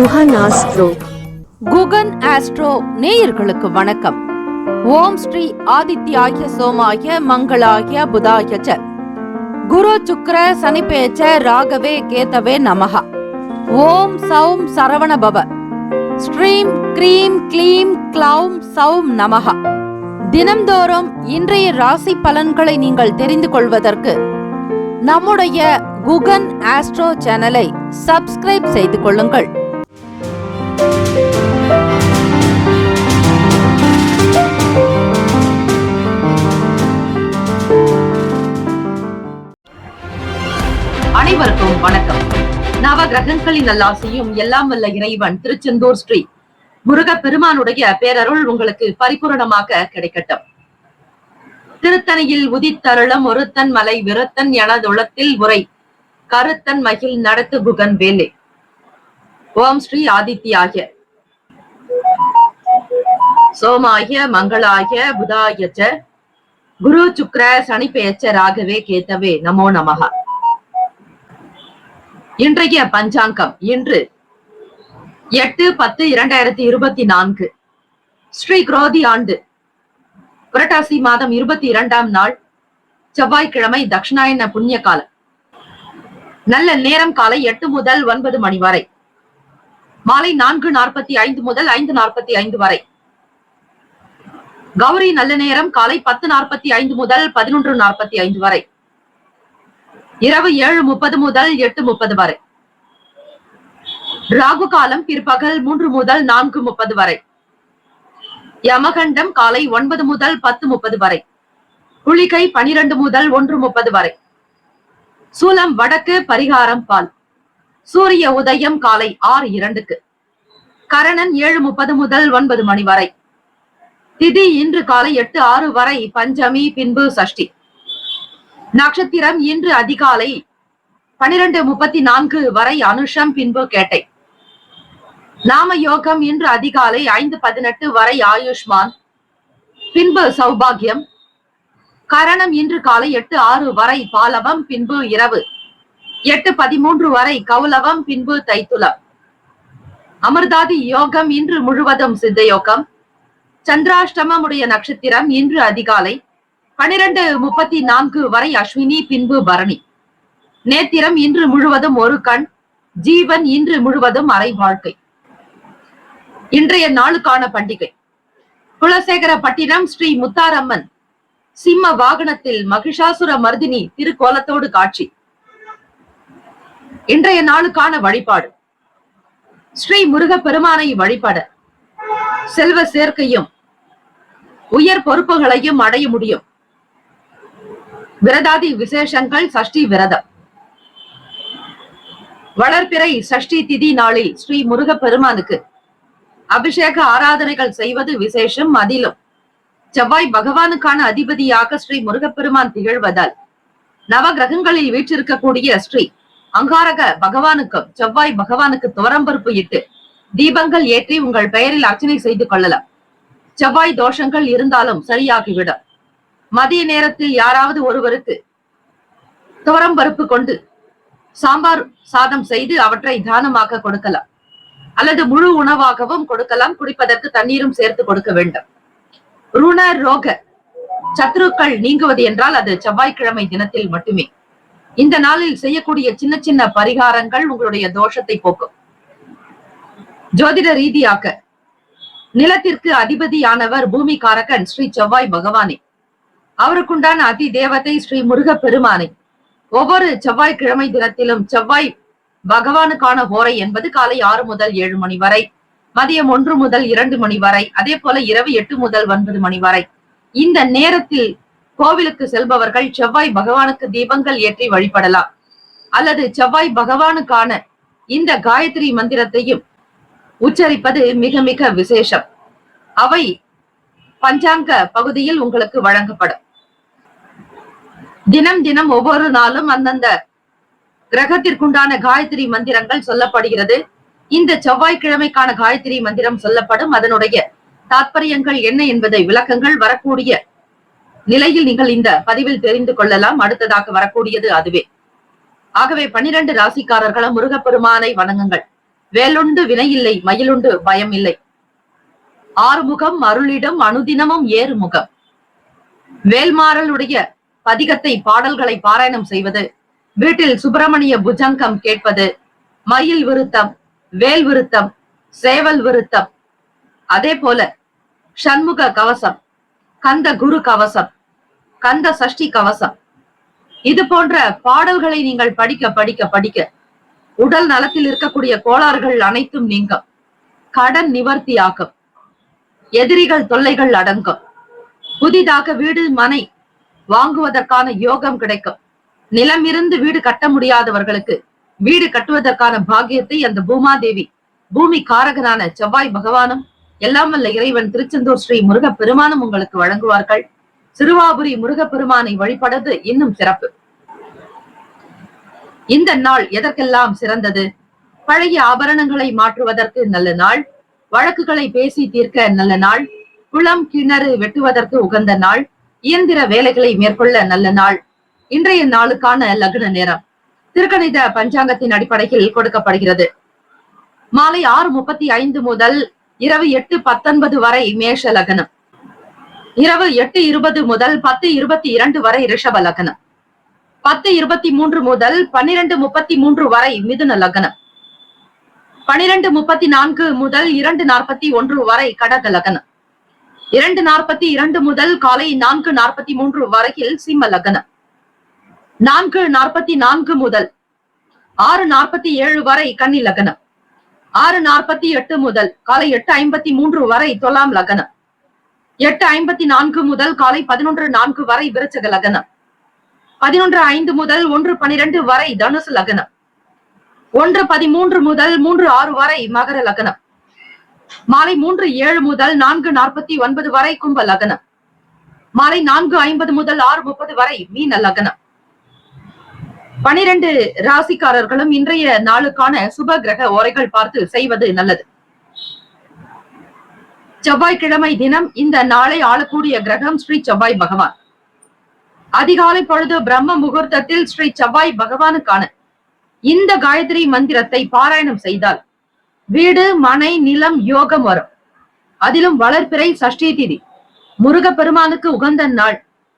Guhan astro. Guhan astro நேயர்களுக்கு வணக்கம். ஓம் ஸ்ரீ ஆதித்யாய சோமாய மங்களாய புதாய ச குரு சுக்ர சனிபேச்ச ராகவே கேதவே நமஹ. ஓம் சௌம் சரவண பவ. ஸ்ரீம் க்ரீம் க்ளீம் க்ளௌம் சௌம் நமஹ. தினம்தோறும் இன்றைய ராசி பலன்களை நீங்கள் தெரிந்து கொள்வதற்கு நம்முடைய குகன் ஆஸ்ட்ரோ சேனலை சப்ஸ்கிரைப் செய்து கொள்ளுங்கள். அனைவருக்கும் வணக்கம். நவ கிரகங்களின் நல்லாசியும் எல்லாம் வல்ல இறைவன் திருச்செந்தூர் ஸ்ரீ முருகப் பெருமானுடைய பேரருள் உங்களுக்கு பரிபூரணமாக கிடைக்கட்டும். திருத்தணியில் உதித்தருளம் ஒருத்தன் மலை விருத்தன் எனதுளத்தில் உரை கருத்தன் மகிழ் நடத்து குகன் வேலே. ஓம் ஸ்ரீ ஆதித்யாய சோமாய மங்களாய புதாய ச குரு சுக்ர சனிபேச்ச ராகவே கேதவே நமோ நமஹ. இன்றைய பஞ்சாங்கம் இன்று 8/10/2024 ஸ்ரீ குரோதி ஆண்டு புரட்டாசி மாதம் 22ஆம் நாள் செவ்வாய்க்கிழமை, தட்சிணாயன புண்ணிய காலம். நல்ல நேரம் காலை 8 முதல் 9 மணி வரை, மாலை 4:45 முதல் 5:45 வரை. கௌரி நல்ல நேரம் காலை 10:45 முதல் 11:45 வரை, இரவு 7:30 முதல் 8:30 வரை. ராகு காலம் பிற்பகல் 3 முதல் 4:30 வரை. யமகண்டம் காலை 9 முதல் 10:30 வரை. குளிகை 12 முதல் 1:30 வரை. சூலம் வடக்கு, பரிகாரம் பால். சூரிய உதயம் காலை 6:02. கரணன் 7:30 முதல் 9 மணி வரை. திதி இன்று காலை 8:06 வரை பஞ்சமி, பின்பு சஷ்டி. நட்சத்திரம் இன்று அதிகாலை 12:34 வரை அனுஷம், பின்பு கேட்டை. நாம யோகம் இன்று அதிகாலை 5:18 வரை ஆயுஷ்மான், பின்பு சௌபாகியம். கரணம் இன்று காலை 8:06 வரை பாலவம், பின்பு இரவு 8:13 வரை கௌலவம், பின்பு தைத்துலம். அமிர்தாதி யோகம் இன்று முழுவதும் சித்த யோகம். சந்திராஷ்டமம் உடைய நட்சத்திரம் இன்று அதிகாலை 12:34 வரை அஸ்வினி, பின்பு பரணி. நேத்திரம் இன்று முழுவதும் ஒரு கண். ஜீவன் இன்று முழுவதும் அரை வாழ்க்கை. இன்றைய நாளுக்கான பண்டிகை குலசேகரப்பட்டினம் ஸ்ரீ முத்தாரம்மன் சிம்ம வாகனத்தில் மகிஷாசுர மர்தினி திருக்கோலத்தோடு காட்சி. இன்றைய நாளுக்கான வழிபாடு ஸ்ரீ முருகப் பெருமானை வழிபட செல்வ சேர்க்கையும் உயர் பொறுப்புகளையும் அடைய முடியும். விரதாதி விசேஷங்கள் சஷ்டி விரதம். வளர்பிறை சஷ்டி திதி நாளில் ஸ்ரீ முருகப் பெருமானுக்கு அபிஷேக ஆராதனைகள் செய்வது விசேஷம். அதிலும் செவ்வாய் பகவானுக்கான அதிபதியாக ஸ்ரீ முருகப்பெருமான் திகழ்வதால் நவ கிரகங்களில் வீற்றிருக்கக்கூடிய ஸ்ரீ அங்காரக பகவானுக்கும் செவ்வாய் பகவானுக்கு துவரம்பருப்பு இட்டு தீபங்கள் ஏற்றி உங்கள் பெயரில் அர்ச்சனை செய்து கொள்ளலாம். செவ்வாய் தோஷங்கள் இருந்தாலும் சரியாகிவிடும். மதிய நேரத்தில் யாராவது ஒருவருக்கு துவரம்பருப்பு கொண்டு சாம்பார் சாதம் செய்து அவற்றை தானமாக கொடுக்கலாம், அல்லது முழு உணவாகவும் கொடுக்கலாம். குடிப்பதற்கு தண்ணீரும் சேர்த்து கொடுக்க வேண்டும். ருண ரோக சத்ருக்கள் நீங்குவது என்றால் அது செவ்வாய்க்கிழமை தினத்தில் மட்டுமே. இந்த நாளில் செய்யக்கூடிய சின்ன சின்ன பரிகாரங்கள் உங்களுடைய தோஷத்தை போக்கும். ஜோதிட ரீதியாக நிலத்திற்கு அதிபதியானவர் பூமி காரகன் ஸ்ரீ செவ்வாய் பகவானே. அவருக்குண்டான அதி தேவதை ஸ்ரீ முருகப் பெருமானை ஒவ்வொரு செவ்வாய்க்கிழமை தினத்திலும் செவ்வாய் பகவானுக்கான ஹோரை என்பது காலை 6 முதல் 7 மணி வரை, மதியம் 1 முதல் 2 மணி வரை, அதே போல இரவு 8 முதல் 9 மணி வரை. இந்த நேரத்தில் கோவிலுக்கு செல்பவர்கள் செவ்வாய் பகவானுக்கு தீபங்கள் ஏற்றி வழிபடலாம், அல்லது செவ்வாய் பகவானுக்கான இந்த காயத்ரி மந்திரத்தையும் உச்சரிப்பது மிக மிக விசேஷம். அவை பஞ்சாங்க பகுதியில் உங்களுக்கு வழங்கப்படும். தினம் தினம் ஒவ்வொரு நாளும் அந்தந்த கிரகத்திற்குண்டான காயத்ரி மந்திரங்கள் சொல்லப்படுகிறது. இந்த செவ்வாய்க்கிழமைக்கான காயத்ரி மந்திரம் சொல்லப்படும். அதனுடைய தாத்பரியங்கள் என்ன என்பதை விளக்கங்கள் வரக்கூடிய நிலையில் நீங்கள் இந்த பதிவில் தெரிந்து கொள்ளலாம். அடுத்ததாக வரக்கூடியது அதுவே. ஆகவே 12 ராசிக்காரர்களும் முருகப்பெருமானை வணங்குங்கள். வேலுண்டு வினையில்லை, மயிலுண்டு பயம் இல்லை. ஆறுமுகம் அருளிடம் அனுதினமும் ஏறுமுகம். வேல்மாறலுடைய பதிகத்தை பாடல்களை பாராயணம் செய்வது, வீட்டில் சுப்பிரமணிய புஜங்கம் கேட்பது, மயில் விருத்தம், வேல் விருத்தம், சேவல் விருத்தம், அதே போல சண்முக கவசம், கந்த குரு கவசம், கந்த சஷ்டி கவசம், இது போன்ற பாடல்களை நீங்கள் படிக்க படிக்க படிக்க உடல் நலத்தில் இருக்கக்கூடிய கோளாறுகள் அனைத்தும் நீங்கும், கடன் நிவர்த்தியாகும், எதிரிகள் தொல்லைகள் அடங்கும், புதிதாக வீடு மனை வாங்குவதற்கான யோகம் கிடைக்கும். நிலம் இருந்து வீடு கட்ட முடியாதவர்களுக்கு வீடு கட்டுவதற்கான பாக்கியத்தை அந்த பூமாதேவி, பூமி காரகனான செவ்வாய் பகவானும், எல்லாம் வல்ல இறைவன் திருச்செந்தூர் ஸ்ரீ முருகப்பெருமானும் உங்களுக்கு வழங்குவார்கள். சிறுவாபுரி முருகப்பெருமானை வழிபடுவது இன்னும் சிறப்பு. இந்த நாள் எதற்கெல்லாம் சிறந்தது? பழைய ஆபரணங்களை மாற்றுவதற்கு நல்ல நாள், வழக்குகளை பேசி தீர்க்க நல்ல நாள், குளம் கிணறு வெட்டுவதற்கு உகந்த நாள், இயந்திர வேலைகளை மேற்கொள்ள நல்ல நாள். இன்றைய நாளுக்கான லக்ன நேரம் திருக்கணித பஞ்சாங்கத்தின் அடிப்படையில் கொடுக்கப்படுகிறது. மாலை 6:35 முதல் இரவு 8:19 வரை மேஷ லக்னம், இரவு 8:20 முதல் 10:22 வரை ரிஷப லக்னம், 10:23 முதல் 12:33 வரை மிதுன லக்னம், 12:34 முதல் 2:41 வரை கடக லக்னம், 2:42 முதல் காலை 4:43 வரையில் சிம்ம லக்னம், 4:44 முதல் 6:47 வரை கன்னி லக்னம், 6:48 முதல் காலை 8:53 வரை துலாம் லக்னம், 8:54 முதல் காலை 11:04 வரை விருச்சக லக்னம், 11:05 முதல் 1:12 வரை தனுசு லக்னம், 1:13 முதல் 3:06 வரை மகர லக்னம், மாலை 3:07 முதல் 4:49 வரை கும்ப லக்னம், மாலை 4:50 முதல் 6:30 வரை மீன லக்னம். 12 ராசிக்காரர்களும் இன்றைய நாளுக்கான சுப கிரக ஓரைகள் பார்த்து செய்வது நல்லது. செவ்வாய்க்கிழமை தினம் இந்த நாளை ஆளக்கூடிய கிரகம் ஸ்ரீ செவ்வாய் பகவான். அதிகாலை பொழுது பிரம்ம முகூர்த்தத்தில் ஸ்ரீ செவ்வாய் பகவானுக்கான இந்த காயத்ரி மந்திரத்தை பாராயணம் செய்தால் வீடு மனை நிலம் யோகம் வரும். அதிலும் வளர்பிறை சஷ்டி திதி முருகப்பெருமானுக்கு உகந்த நாள்.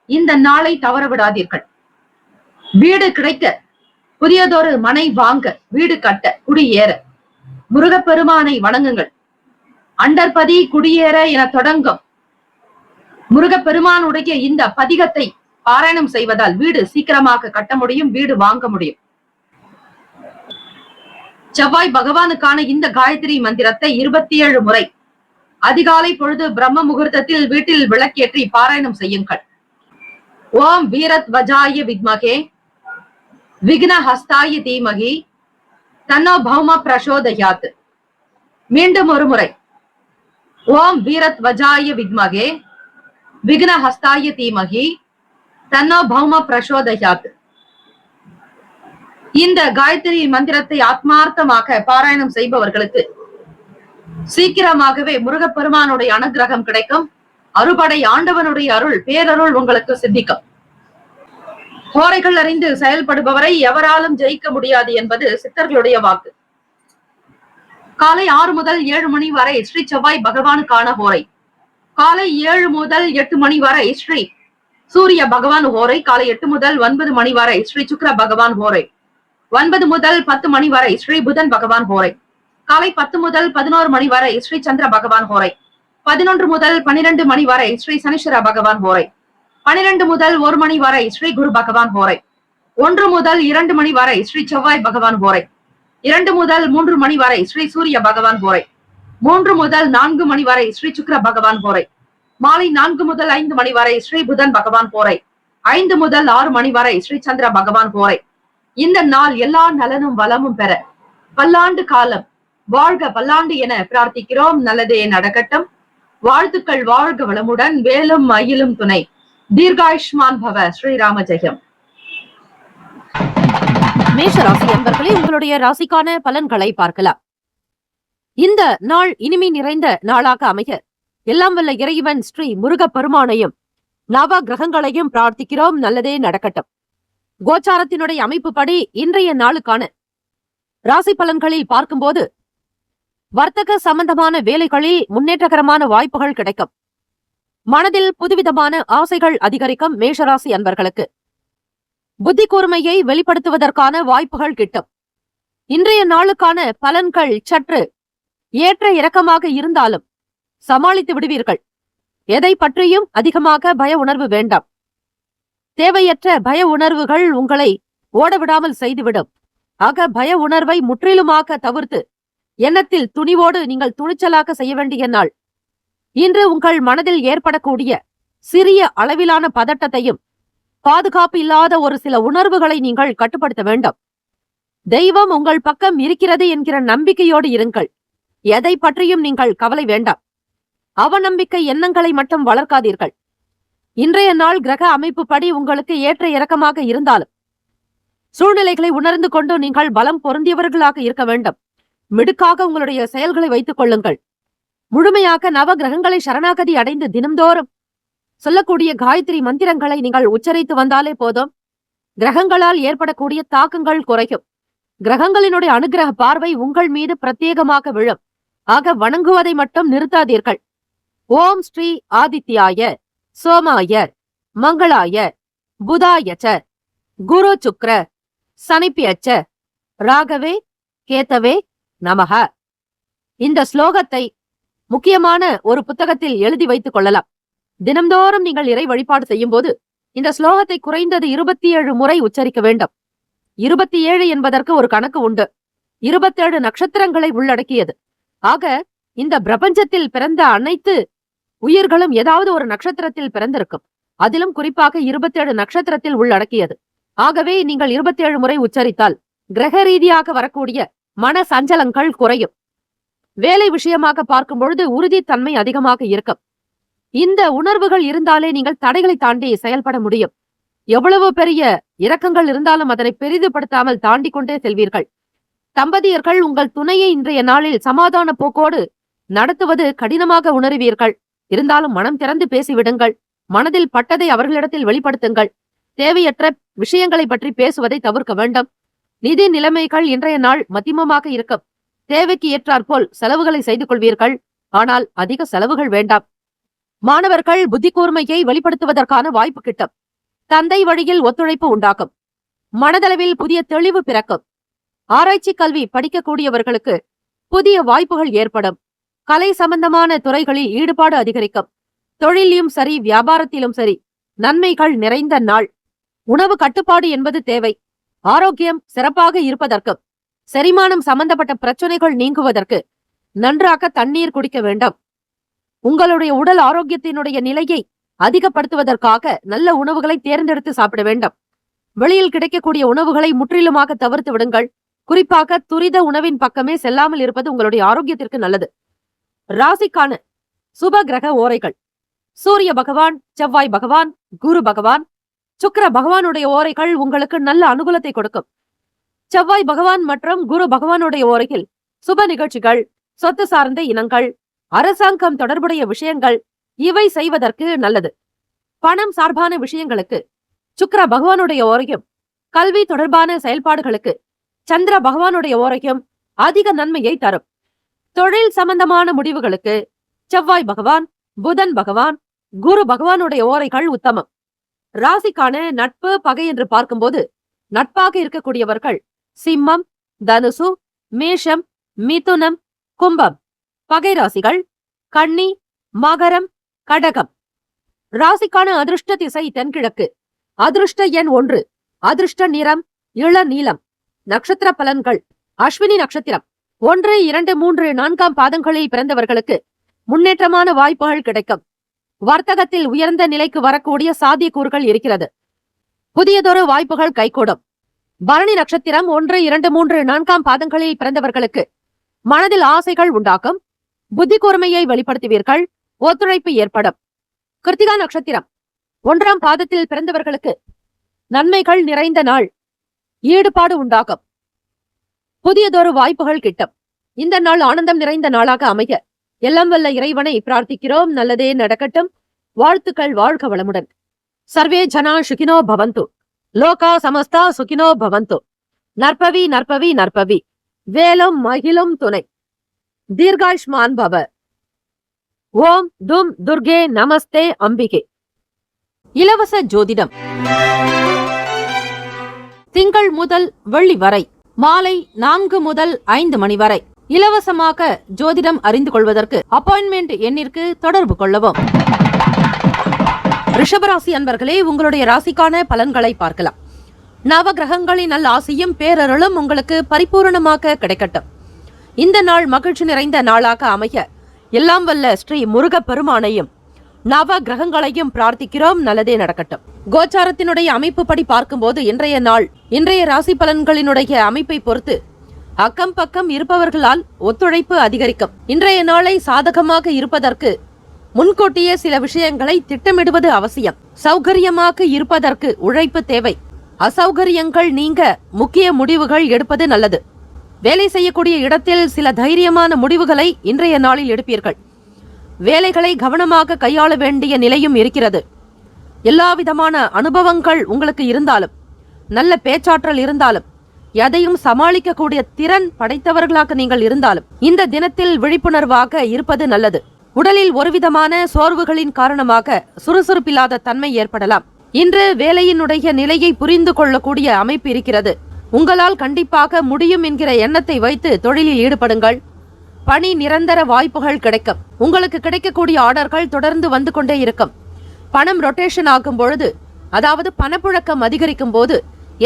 இந்த நாளை தவற விடாதீர்கள். வீடு கிடைக்க, புதியதொரு மனை வாங்க, வீடு கட்ட, குடியேற முருகப்பெருமானை வணங்குங்கள். அண்டர்பதி குடியேற என தொடங்கும் முருகப்பெருமானுடைய இந்த பதிகத்தை பாராயணம் செய்வதால் வீடு சீக்கிரமாக கட்ட முடியும், வீடு வாங்க முடியும். செவ்வாய் பகவானுக்கான இந்த காயத்ரி மந்திரத்தை 27 முறை அதிகாலை பொழுது பிரம்ம முகூர்த்தத்தில் வீட்டில் விளக்கேற்றி பாராயணம் செய்யுங்கள். ஓம் வீரத் வஜாய வித்மகே விக்ன ஹஸ்தாய தீமகி தன்னோ பௌம பிரசோதயாத். மீண்டும் ஒரு முறை. ஓம் வீரத் வஜாய வித்மகே விக்ன ஹஸ்தாய தீமகி தன்னோ பௌம பிரசோதயாத். இந்த காயத்ரி மந்திரத்தை ஆத்மார்த்தமாக பாராயணம் செய்பவர்களுக்கு சீக்கிரமாகவே முருகப்பெருமானுடைய அனுகிரகம் கிடைக்கும். அறுபடை ஆண்டவனுடைய அருள், பேரருள் உங்களுக்கு சித்திக்கும். ஹோரைகள் அறிந்து செயல்படுபவரை எவராலும் ஜெயிக்க முடியாது என்பது சித்தர்களுடைய வாக்கு. காலை 6 முதல் 7 மணி வரை ஸ்ரீ செவ்வாய் பகவானுக்கான ஹோரை. காலை 7 முதல் 8 மணி வரை ஸ்ரீ சூரிய பகவான் ஹோரை. காலை 8 முதல் 9 மணி வரை ஸ்ரீ சுக்கிர பகவான் ஹோரை. 9 முதல் 10 மணி வரை ஸ்ரீ புதன் பகவான் ஹோரை. காலை 10 முதல் 11 மணி வரை ஸ்ரீ சந்திர பகவான் ஹோரை. 11 முதல் 12 மணி வரை ஸ்ரீ சனீஸ்வர பகவான் ஹோரை. 12 முதல் 1 மணி வரை ஸ்ரீ குரு பகவான் ஹோரை. 1 முதல் 2 மணி வரை ஸ்ரீ செவ்வாய் பகவான் ஹோரை. 2 முதல் 3 மணி வரை ஸ்ரீ சூரிய பகவான் ஹோரை. 3 முதல் 4 மணி வரை ஸ்ரீ சுக்கிர பகவான் ஹோரை. மாலை 4 முதல் 5 மணி வரை ஸ்ரீ புதன் பகவான் ஹோரை. 5 முதல் 6 மணி வரை ஸ்ரீ சந்திர பகவான் ஹோரை. இந்த நாள் எல்லா நலனும் வளமும் பெற பல்லாண்டு காலம் வாழ்க பல்லாண்டு என பிரார்த்திக்கிறோம். நல்லதே நடக்கட்டும். வாழ்த்துக்கள். வாழ்க வளமுடன். வேலும் மயிலும் துணை. தீர்காயுஷ்மான் பவ. ஸ்ரீராம ஜெயம். மேஷ ராசி அன்பர்களே, உங்களுடைய ராசிக்கான பலன்களை பார்க்கலாம். இந்த நாள் இனிமை நிறைந்த நாளாக அமைய எல்லாம் வல்ல இறைவன் ஸ்ரீ முருகப்பெருமானையும் நவ கிரகங்களையும் பிரார்த்திக்கிறோம். நல்லதே நடக்கட்டும். கோச்சாரத்தினுடைய அமைப்பு படி இன்றைய நாளுக்கான ராசி பலன்களில் பார்க்கும்போது வர்த்தக சம்பந்தமான வேலைகளில் முன்னேற்றகரமான வாய்ப்புகள் கிடைக்கும். மனதில் புதுவிதமான ஆசைகள் அதிகரிக்கும். மேஷராசி அன்பர்களுக்கு புத்தி கூர்மையை வெளிப்படுத்துவதற்கான வாய்ப்புகள் கிட்டும். இன்றைய நாளுக்கான பலன்கள் சற்று ஏற்ற இறக்கமாக இருந்தாலும் சமாளித்து விடுவீர்கள். எதை பற்றியும் அதிகமாக பய உணர்வு வேண்டாம். தேவையற்ற பய உணர்வுகள் உங்களை ஓடவிடாமல் செய்துவிடும். ஆக பய உணர்வை முற்றிலுமாக தவிர்த்து எண்ணத்தில் துணிவோடு நீங்கள் துணிச்சலாக செய்ய வேண்டிய நாள். இன்று உங்கள் மனதில் ஏற்படக்கூடிய சிறிய அளவிலான பதட்டத்தையும் பாதுகாப்பு இல்லாத ஒரு சில உணர்வுகளை நீங்கள் கட்டுப்படுத்த வேண்டும். தெய்வம் உங்கள் பக்கம் இருக்கிறது என்கிற நம்பிக்கையோடு இருங்கள். எதை பற்றியும் நீங்கள் கவலை வேண்டாம். அவநம்பிக்கை எண்ணங்களை மட்டும் வளர்க்காதீர்கள். இன்றைய நாள் கிரக அமைப்பு படி உங்களுக்கு ஏற்ற இறக்கமாக இருந்தாலும் சூழ்நிலைகளை உணர்ந்து கொண்டு நீங்கள் பலம் பொருந்தியவர்களாக இருக்க வேண்டும். மிடுக்காக உங்களுடைய செயல்களை வைத்துக் கொள்ளுங்கள். முழுமையாக நவ கிரகங்களை சரணாகதி அடைந்து தினம்தோறும் சொல்லக்கூடிய காயத்ரி மந்திரங்களை நீங்கள் உச்சரித்து வந்தாலே போதும். கிரகங்களால் ஏற்படக்கூடிய தாக்கங்கள் குறையும். கிரகங்களினுடைய அனுகிரக பார்வை உங்கள் மீது பிரத்யேகமாக விழும். ஆக வணங்குவதை மட்டும் நிறுத்தாதீர்கள். ஓம் ஸ்ரீ ஆதித்யாய சோமாய மங்களாய புதாயச்ச குரு சுக்ர சனிப்பியச்ச ராகவே கேத்தவே நமக. இந்த ஸ்லோகத்தை முக்கியமான ஒரு புத்தகத்தில் எழுதி வைத்துக் கொள்ளலாம். தினம்தோறும் நீங்கள் இறை வழிபாடு செய்யும் போது இந்த ஸ்லோகத்தை குறைந்தது 27 முறை உச்சரிக்க வேண்டும். 27 என்பதற்கு ஒரு கணக்கு உண்டு. 27 நட்சத்திரங்களை உள்ளடக்கியது. ஆக இந்த பிரபஞ்சத்தில் பிறந்த அனைத்து உயிர்களும் ஏதாவது ஒரு நட்சத்திரத்தில் பிறந்திருக்கும். அதிலும் குறிப்பாக 27 நட்சத்திரத்தில் உள்ளடக்கியது. ஆகவே நீங்கள் 27 முறை உச்சரித்தால் கிரக ரீதியாக வரக்கூடிய மன சஞ்சலங்கள் குறையும். வேலை விஷயமாக பார்க்கும் பொழுது உறுதித்தன்மை அதிகமாக இருக்கும். இந்த உணர்வுகள் இருந்தாலே நீங்கள் தடைகளை தாண்டி செயல்பட முடியும். எவ்வளவு பெரிய இரக்கங்கள் இருந்தாலும் அதனை பெரிதுபடுத்தாமல் தாண்டி கொண்டே செல்வீர்கள். தம்பதியர்கள் உங்கள் துணையை இன்றைய நாளில் சமாதான போக்கோடு நடத்துவது கடினமாக உணர்வீர்கள். இருந்தாலும் மனம் திறந்து பேசிவிடுங்கள். மனதில் பட்டதை அவர்களிடத்தில் வெளிப்படுத்துங்கள். தேவையற்ற விஷயங்களை பற்றி பேசுவதை தவிர்க்க வேண்டும். நிதி நிலைமைகள் இன்றைய நாள் மத்தியமமாக இருக்கும். தேவைக்கு ஏற்றாற்போல் செலவுகளை செய்து கொள்வீர்கள். ஆனால் அதிக செலவுகள் வேண்டாம். மாணவர்கள் புத்தி கூர்மையை வெளிப்படுத்துவதற்கான வாய்ப்பு கிட்டும். தந்தை வழியில் ஒத்துழைப்பு உண்டாகும். மனதளவில் புதிய தெளிவு பிறக்கும். ஆராய்ச்சி கல்வி படிக்கக்கூடியவர்களுக்கு புதிய வாய்ப்புகள் ஏற்படும். கலை சம்பந்தமான துறைகளில் ஈடுபாடு அதிகரிக்கும். தொழிலும் சரி வியாபாரத்திலும் சரி நன்மைகள் நிறைந்த நாள். உணவு கட்டுப்பாடு என்பது தேவை. ஆரோக்கியம் சிறப்பாக இருப்பதற்கும் செரிமானம் சம்பந்தப்பட்ட பிரச்சனைகள் நீங்குவதற்கு நன்றாக தண்ணீர் குடிக்க வேண்டும். உங்களுடைய உடல் ஆரோக்கியத்தினுடைய நிலையை அதிகப்படுத்துவதற்காக நல்ல உணவுகளை தேர்ந்தெடுத்து சாப்பிட வேண்டும். வெளியில் கிடைக்கக்கூடிய உணவுகளை முற்றிலுமாக தவிர்த்து விடுங்கள். குறிப்பாக துரித உணவின் பக்கமே செல்லாமல் இருப்பது உங்களுடைய ஆரோக்கியத்திற்கு நல்லது. ராசிக்கான சுப கிரக ஓரைகள்: சூரிய பகவான், செவ்வாய் பகவான், குரு பகவான், சுக்கிர பகவானுடைய ஓரைகள் உங்களுக்கு நல்ல அனுகூலத்தை கொடுக்கும். செவ்வாய் பகவான் மற்றும் குரு பகவானுடைய ஓரையில் சுப நிகழ்ச்சிகள், சொத்து சார்ந்த இனங்கள், அரசாங்கம் தொடர்புடைய விஷயங்கள் இவை செய்வதற்கு நல்லது. பணம் சார்பான விஷயங்களுக்கு சுக்கிர பகவானுடைய ஓரையும், கல்வி தொடர்பான செயல்பாடுகளுக்கு சந்திர பகவானுடைய ஓரையும் அதிக நன்மையை தரும். தொழில் சம்பந்தமான முடிவுகளுக்கு செவ்வாய் பகவான், புதன் பகவான், குரு பகவானுடைய ஓரைகள் உத்தமம். ராசிக்கான நட்பு பகை என்று பார்க்கும்போது நட்பாக இருக்கக்கூடியவர்கள் சிம்மம், தனுசு, மேஷம், மிதுனம், கும்பம். பகை ராசிகள் கன்னி, மகரம், கடகம். ராசிக்கான அதிர்ஷ்ட திசை தென்கிழக்கு. அதிர்ஷ்ட எண் 1. அதிர்ஷ்ட நிறம் இளநீலம். நட்சத்திர பலன்கள்: அஸ்வினி நட்சத்திரம் 1, 2, 3, 4 பாதங்களில் பிறந்தவர்களுக்கு முன்னேற்றமான வாய்ப்புகள் கிடைக்கும். வர்த்தகத்தில் உயர்ந்த நிலைக்கு வரக்கூடிய சாத்தியக்கூறுகள் இருக்கிறது. புதியதொரு வாய்ப்புகள் கைகூடும். பரணி நட்சத்திரம் 1, 2, 3, 4 பாதங்களில் பிறந்தவர்களுக்கு மனதில் ஆசைகள் உண்டாக்கும். புத்தி கூர்மையை வெளிப்படுத்துவீர்கள். ஒத்துழைப்பு ஏற்படும். கிருத்திகா நட்சத்திரம் 1ஆம் பாதத்தில் பிறந்தவர்களுக்கு நன்மைகள் நிறைந்த நாள். ஈடுபாடு உண்டாகும். புதியதொரு வாய்ப்புகள் கிட்டும். இந்த நாள் ஆனந்தம் நிறைந்த நாளாக அமைய எல்லாம் வல்ல இறைவனை பிரார்த்திக்கிறோம். நல்லதே நடக்கட்டும். வாழ்த்துக்கள். வாழ்க வளமுடன். சர்வே ஜனா சுகினோ பவந்து. லோகா சமஸ்தா சுகினோ பவந்து. நற்பவி நற்பவி நற்பவி. வேலும் மகிழும் துணை. தீர்காயுஷ்மான் பவ. ஓம் தும் துர்கே நமஸ்தே அம்பிகே. இலவச ஜோதிடம் திங்கள் முதல் வெள்ளி வரை மாலை 4 முதல் 5 மணி வரை இலவசமாக ஜோதிடம் அறிந்து கொள்வதற்கு அப்பாயின்மெண்ட் எண்ணிற்கு தொடர்பு கொள்ளவும். ரிஷபராசி அன்பர்களே, உங்களுடைய ராசிக்கான பலன்களை பார்க்கலாம். நவ கிரகங்களின் நல் ஆசியும் பேரருளும் உங்களுக்கு பரிபூரணமாக கிடைக்கட்டும். இந்த நாள் மகிழ்ச்சி நிறைந்த நாளாக அமைய எல்லாம் வல்ல ஸ்ரீ முருகப் பெருமானையும் நவ கிரகங்களையும் பிரார்த்திக்கிறோம். நல்லதே நடக்கட்டும். கோச்சாரத்தினுடைய அமைப்பு படி பார்க்கும்போது இன்றைய ராசி பலன்களினுடைய அமைப்பை பொறுத்து அக்கம் பக்கம் இருப்பவர்களால் ஒத்துழைப்பு அதிகரிக்கும். இன்றைய நாளை சாதகமாக இருப்பதற்கு முன்கூட்டியே சில விஷயங்களை திட்டமிடுவது அவசியம். சௌகரியமாக இருப்பதற்கு உழைப்பு தேவை. அசௌகரியங்கள் நீங்க முக்கிய முடிவுகள் எடுப்பது நல்லது. வேலை செய்யக்கூடிய இடத்தில் சில தைரியமான முடிவுகளை இன்றைய நாளில் எடுப்பீர்கள். வேலைகளை கவனமாக கையாள வேண்டிய நிலையும் இருக்கிறது. எல்லா விதமான அனுபவங்கள் உங்களுக்கு இருந்தாலும், நல்ல பேச்சாற்றல் இருந்தாலும், எதையும் சமாளிக்கக்கூடிய திறன் படைத்தவர்களாக நீங்கள் இருந்தாலும் இந்த தினத்தில் விழிப்புணர்வாக இருப்பது நல்லது. உடலில் ஒருவிதமான சோர்வுகளின் காரணமாக சுறுசுறுப்பில்லாத தன்மை ஏற்படலாம். இன்று வேலையினுடைய நிலையை புரிந்து கொள்ளக்கூடிய அமைப்பு இருக்கிறது. உங்களால் கண்டிப்பாக முடியும் என்கிற எண்ணத்தை வைத்து தொழிலில் ஈடுபடுங்கள். பணி நிரந்தர வாய்ப்புகள் கிடைக்கும். உங்களுக்கு கிடைக்கக்கூடிய ஆர்டர்கள் தொடர்ந்து வந்து கொண்டே இருக்கும். பணம் ரொட்டேஷன் ஆகும் பொழுது, அதாவது பணப்புழக்கம் அதிகரிக்கும் போது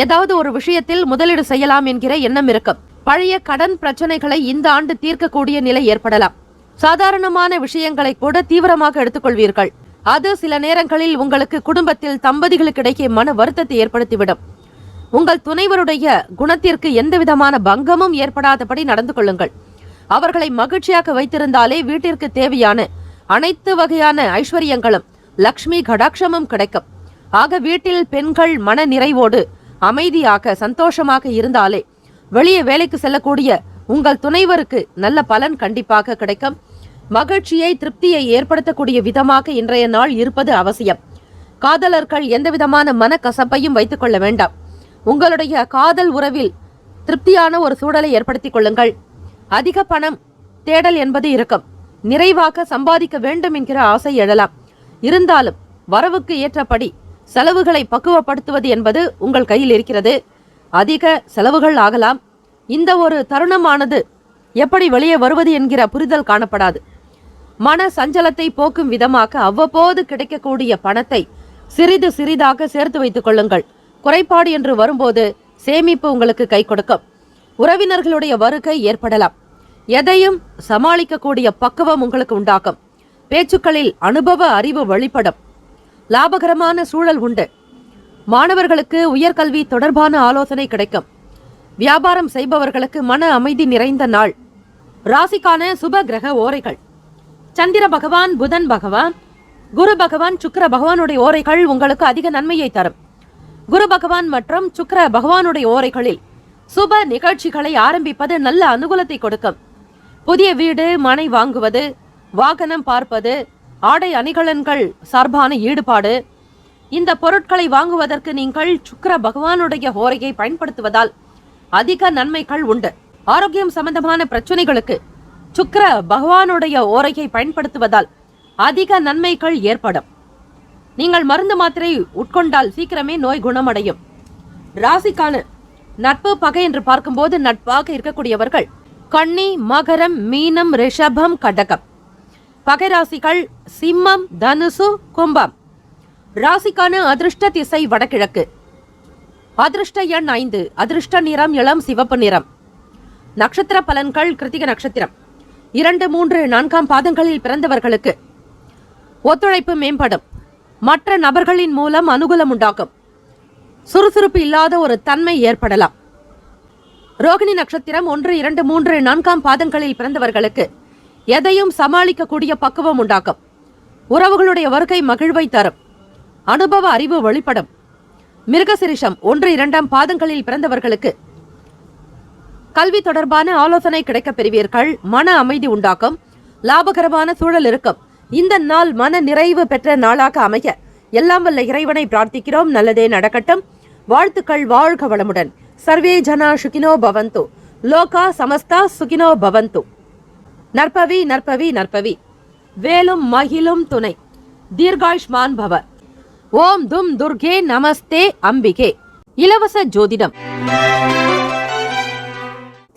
ஏதாவது ஒரு விஷயத்தில் முதலீடு செய்யலாம் என்கிற எண்ணம் இருக்கும். பழைய கடன் பிரச்சனைகளை இந்த ஆண்டு தீர்க்கக்கூடிய நிலை ஏற்படலாம். சாதாரணமான விஷயங்களை கூட தீவிரமாக எடுத்துக்கொள்வீர்கள். அது சில நேரங்களில் உங்களுக்கு குடும்பத்தில் தம்பதிகளுக்கிடையே மன வருத்தத்தை ஏற்படுத்திவிடும். உங்கள் துணைவருடைய குணத்திற்கு எந்த விதமான பங்கமும் ஏற்படாதபடி நடந்து கொள்ளுங்கள். அவர்களை மகிழ்ச்சியாக வைத்திருந்தாலே வீட்டிற்கு தேவையான அனைத்து வகையான ஐஸ்வர்யங்களும் லக்ஷ்மி கடாட்சமும் கிடைக்கும். ஆக வீட்டில் பெண்கள் மன நிறைவோடு அமைதியாக சந்தோஷமாக இருந்தாலே வெளியே வேலைக்கு செல்லக்கூடிய உங்கள் துணைவருக்கு நல்ல பலன் கண்டிப்பாக கிடைக்கும். மகிழ்ச்சியை திருப்தியை ஏற்படுத்தக்கூடிய விதமாக இன்றைய நாள் இருப்பது அவசியம். காதலர்கள் எந்த விதமான மனக்கசப்பையும் வைத்துக் கொள்ள வேண்டாம். உங்களுடைய காதல் உறவில் திருப்தியான ஒரு சூழலை ஏற்படுத்திக் கொள்ளுங்கள். அதிக பணம் தேடல் என்பது இருக்கும். நிறைவாக சம்பாதிக்க வேண்டும் என்கிற ஆசை எழலாம். இருந்தாலும் வரவுக்கு ஏற்றபடி செலவுகளை பக்குவப்படுத்துவது என்பது உங்கள் கையில் இருக்கிறது. அதிக செலவுகள் ஆகலாம். இந்த ஒரு தருணமானது எப்படி வெளியே வருவது என்கிற புரிதல் காணப்படாது. மன சஞ்சலத்தை போக்கும் விதமாக அவ்வப்போது கிடைக்கக்கூடிய பணத்தை சிறிது சிறிதாக சேர்த்து வைத்துக் கொள்ளுங்கள். குறைபாடு என்று வரும்போது சேமிப்பு உங்களுக்கு கை கொடுக்கும். உறவினர்களுடைய வருகை ஏற்படலாம். எதையும் சமாளிக்கக்கூடிய பக்குவம் உங்களுக்கு உண்டாகும். பேச்சுக்களில் அனுபவ அறிவு வெளிப்படும். லாபகரமான சூழல் உண்டு. மாணவர்களுக்கு உயர்கல்வி தொடர்பான ஆலோசனை கிடைக்கும். வியாபாரம் செய்பவர்களுக்கு மன அமைதி நிறைந்த நாள். ராசிக்கான சுப கிரக ஓரைகள். சந்திர பகவான், புதன் பகவான், குரு பகவான், சுக்கிர பகவானுடைய ஓரைகள் உங்களுக்கு அதிக நன்மையை தரும். குரு பகவான் மற்றும் சுக்கிர பகவானுடைய ஓரைகளில் சுப நிகழ்ச்சிகளை ஆரம்பிப்பது நல்ல அனுகூலத்தை கொடுக்கும். புதிய வீடு, மனை வாங்குவது, வாகனம் பார்ப்பது, ஆடை அணிகலன்கள் சார்பான ஈடுபாடு, இந்த பொருட்களை வாங்குவதற்கு நீங்கள் சுக்கிர பகவானுடைய ஓரையை பயன்படுத்துவதால் அதிக நன்மைகள் உண்டு. ஆரோக்கியம் சம்பந்தமான பிரச்சனைகளுக்கு சுக்கிர பகவானுடைய ஓரையை பயன்படுத்துவதால் அதிக நன்மைகள் ஏற்படும். நீங்கள் மருந்து மாத்திரை உட்கொண்டால் சீக்கிரமே நோய் குணமடையும். ராசிக்கான நட்பு பகை என்று பார்க்கும்போது நட்பாக இருக்கக்கூடியவர்கள் கன்னி, மகரம், மீனம், ரிஷபம், கடகம். பகை ராசிகள் சிம்மம், தனுசு, கும்பம். ராசிக்கான அதிர்ஷ்ட திசை வடகிழக்கு. அதிர்ஷ்ட எண் 5. அதிர்ஷ்ட நிறம் இளம் சிவப்பு நிறம். நட்சத்திர பலன்கள். கிருத்திக நட்சத்திரம் 2, 3, 4 பாதங்களில் பிறந்தவர்களுக்கு ஒத்துழைப்பு மேம்படும். மற்ற நபர்களின் மூலம் அனுகூலம் உண்டாகும். சுறுசுறுப்பு இல்லாத ஒரு தன்மை ஏற்படலாம். ரோகிணி நட்சத்திரம் 1, 2, 3, 4 பாதங்களில் பிறந்தவர்களுக்கு எதையும் சமாளிக்கக்கூடிய பக்குவம் உண்டாகும். உறவுகளுடைய வருகை மகிழ்வை தரும். அனுபவ அறிவு வெளிப்படும். மிருகசிரிஷம் 1, 2 பாதங்களில் பிறந்தவர்களுக்கு கல்வி தொடர்பான ஆலோசனை கிடைக்கப் பெறுவீர்கள். மன அமைதி உண்டாகும். லாபகரமான சூழல் இருக்கும். இந்த நாள் மன நிறைவு பெற்ற நாளாக அமைய எல்லாம் வல்ல இறைவனை பிரார்த்திக்கிறோம். நல்லதே நடக்கட்டும். வாழ்த்துக்கள். வாழ்க வளமுடன். சர்வே ஜனா சுகினோ பவந்து. லோகா சமஸ்தா சுகினோ பவந்து. நற்பவி நற்பவி நற்பவி, வேலும் மகிழும் துணை, தீர்காயுஷ்மான் பவ. ஓம் தும் துர்கே நமஸ்தே அம்பிகே. இலவச ஜோதிடம்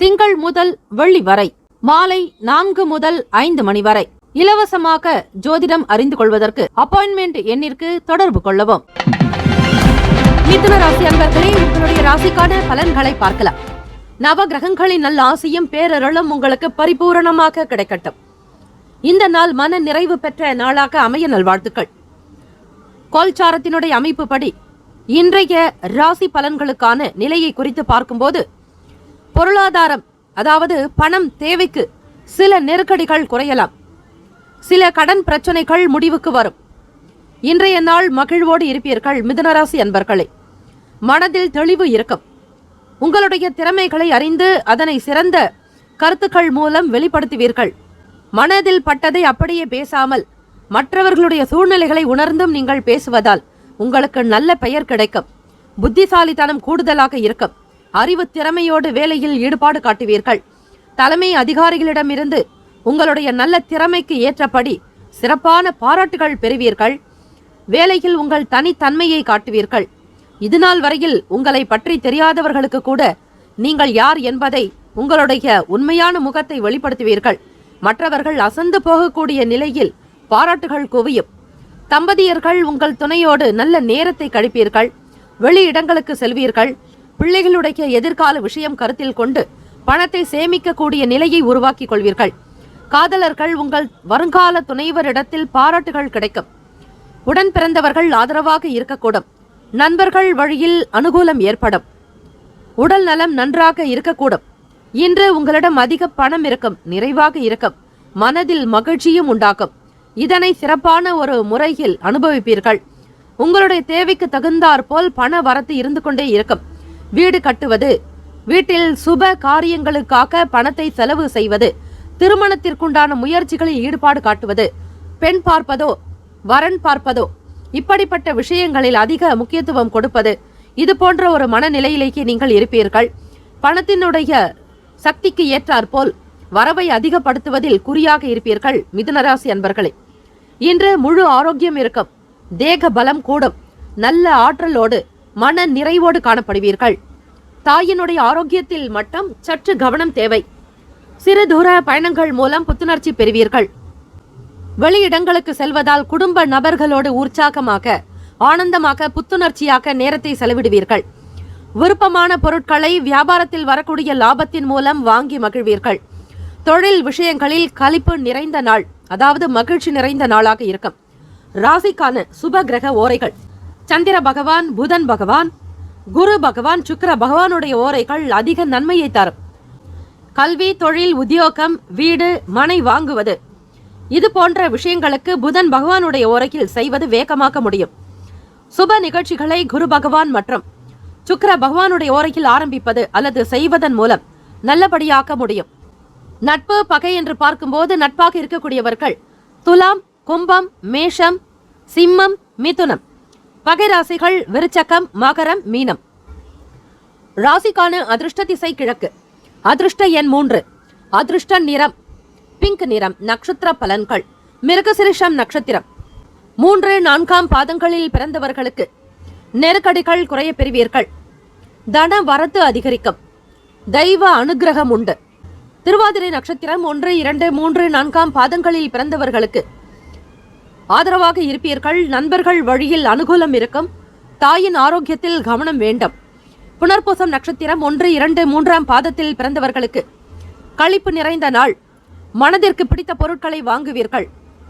திங்கள் முதல் வெள்ளி வரை மாலை 4 முதல் 5 மணி வரை இலவசமாக ஜோதிடம் அறிந்து கொள்வதற்கு அப்பாயின்மெண்ட் எண்ணிற்கு தொடர்பு கொள்ளவும். மிதுன ராசி அன்பர்களே, உங்களுடைய ராசிக்கான பலன்களை பார்க்கலாம். நவ கிரகங்களின் நல்ல ஆசையும் பேரருளும் உங்களுக்கு பரிபூரணமாக கிடைக்கட்டும். இந்த நாள் மன நிறைவு பெற்ற நாளாக அமைய நல்வாழ்த்துக்கள். கோல்சாரத்தினுடைய அமைப்பு படி இன்றைய ராசி பலன்களுக்கான நிலையை குறித்து பார்க்கும்போது, பொருளாதாரம் அதாவது பணம் தேவைக்கு சில நெருக்கடிகள் குறையலாம். சில கடன் பிரச்சனைகள் முடிவுக்கு வரும். இன்றைய நாள் மகிழ்வோடு இருப்பீர்கள். மிதுனராசி அன்பர்களே, மனதில் தெளிவு இருக்கும். உங்களுடைய திறமைகளை அறிந்து அதனை சிறந்த கருத்துக்கள் மூலம் வெளிப்படுத்துவீர்கள். மனதில் பட்டதை அப்படியே பேசாமல் மற்றவர்களுடைய சூழ்நிலைகளை உணர்ந்தும் நீங்கள் பேசுவதால் உங்களுக்கு நல்ல பெயர் கிடைக்கும். புத்திசாலித்தனம் கூடுதலாக இருக்கும். அறிவு திறமையோடு வேலையில் ஈடுபாடு காட்டுவீர்கள். தலைமை அதிகாரிகளிடமிருந்து உங்களுடைய நல்ல திறமைக்கு ஏற்றபடி சிறப்பான பாராட்டுகள் பெறுவீர்கள். வேலையில் உங்கள் தனித்தன்மையை காட்டுவீர்கள். இதுநாள் வரையில் உங்களை பற்றி தெரியாதவர்களுக்கு கூட நீங்கள் யார் என்பதை உங்களுடைய உண்மையான முகத்தை வெளிப்படுத்துவீர்கள். மற்றவர்கள் அசந்து போகக்கூடிய நிலையில் பாராட்டுகள் குவியும். தம்பதியர்கள் உங்கள் துணையோடு நல்ல நேரத்தை கழிப்பீர்கள். வெளி இடங்களுக்கு செல்வீர்கள். பிள்ளைகளுடைய எதிர்கால விஷயம் கருத்தில் கொண்டு பணத்தை சேமிக்கக்கூடிய நிலையை உருவாக்கிக் கொள்வீர்கள். காதலர்கள் உங்கள் வருங்கால துணைவரிடத்தில் பாராட்டுகள் கிடைக்கும். உடன் பிறந்தவர்கள் ஆதரவாக இருக்கக்கூடும். நண்பர்கள் வழியில் அனுகூலம் ஏற்படும். உடல் நலம் நன்றாக இருக்கக்கூடும். இன்று உங்களிடம் அதிக பணம் இருக்கும். நிறைவாக இருக்கும். மனதில் மகிழ்ச்சியும் உண்டாகும். இதனை சிறப்பான ஒரு முறையில் அனுபவிப்பீர்கள். உங்களுடைய தேவைக்கு தகுந்தாற் போல் பண வரத்து இருந்து கொண்டே இருக்கும். வீடு கட்டுவது, வீட்டில் சுப காரியங்களுக்காக பணத்தை செலவு செய்வது, திருமணத்திற்குண்டான முயற்சிகளில் ஈடுபாடு காட்டுவது, பெண் பார்ப்பதோ வரன் பார்ப்பதோ இப்படிப்பட்ட விஷயங்களில் அதிக முக்கியத்துவம் கொடுப்பது, இது போன்ற ஒரு மனநிலையிலேயே நீங்கள் இருப்பீர்கள். பணத்தினுடைய சக்திக்கு ஏற்றாற்போல் வரவை அதிகப்படுத்துவதில் குறியாக இருப்பீர்கள். மிதுனராசி அன்பர்களே, இன்று முழு ஆரோக்கியம் இருக்கும். தேக பலம் கூடும். நல்ல ஆற்றலோடு மன நிறைவோடு காணப்படுவீர்கள். தாயினுடைய ஆரோக்கியத்தில் மட்டும் சற்று கவனம் தேவை. சிறு தூர பயணங்கள் மூலம் புத்துணர்ச்சி பெறுவீர்கள். வெளியிடங்களுக்கு செல்வதால் குடும்ப நபர்களோடு உற்சாகமாக ஆனந்தமாக புத்துணர்ச்சியாக நேரத்தை செலவிடுவீர்கள். விருப்பமான பொருட்களை வியாபாரத்தில் வரக்கூடிய லாபத்தின் மூலம் வாங்கி மகிழ்வீர்கள். தொழில் விஷயங்களில் களிப்பு நிறைந்த நாள், அதாவது மகிழ்ச்சி நிறைந்த நாளாக இருக்கும். ராசிக்கான சுப கிரக ஓரைகள்: சந்திர பகவான், புதன் பகவான், குரு பகவான், சுக்கிர பகவானுடைய ஓரைகள் அதிக நன்மையை தரும். கல்வி, தொழில், உத்தியோகம், வீடு, மனை வாங்குவது, இது போன்ற விஷயங்களுக்கு புதன் பகவானுடைய ஓரையில் செய்வது வேகமாக்க முடியும். சுப நிகழ்ச்சிகளை குரு பகவான் மற்றும் சுக்கிர பகவானுடைய ஓரையில் ஆரம்பிப்பது அல்லது செய்வதன் மூலம் நல்லபடியாக்க முடியும். நட்பு, பகை என்று பார்க்கும்போது நட்பாக இருக்கக்கூடியவர்கள் துலாம், கும்பம், மேஷம், சிம்மம், மிதுனம். பகை ராசிகள் விருச்சகம், மகரம், மீனம். ராசிக்கான அதிர்ஷ்ட திசை கிழக்கு. அதிர்ஷ்ட எண் 3. அதிர்ஷ்ட நிறம் பிங்க் நிறம். நட்சத்திர பலன்கள்: மிருகசிரிஷம் நட்சத்திரம் 3, 4 பாதங்களில் பிறந்தவர்களுக்கு நெருக்கடிகள் குறைய பெறுவீர்கள். தன வரத்து அதிகரிக்கும். தெய்வ அனுகிரகம் உண்டு. திருவாதிரை நட்சத்திரம் 1, 2, 3, 4 பாதங்களில் பிறந்தவர்களுக்கு ஆதரவாக இருப்பீர்கள். நண்பர்கள் வழியில் அனுகூலம் இருக்கும். தாயின் ஆரோக்கியத்தில் கவனம் வேண்டும். புனர்பூசம் நட்சத்திரம் 1, 2, 3 பாதத்தில் பிறந்தவர்களுக்கு களிப்பு நிறைந்த நாள். மனதிற்கு பிடித்த பொருட்களை வாங்குவீர்கள்.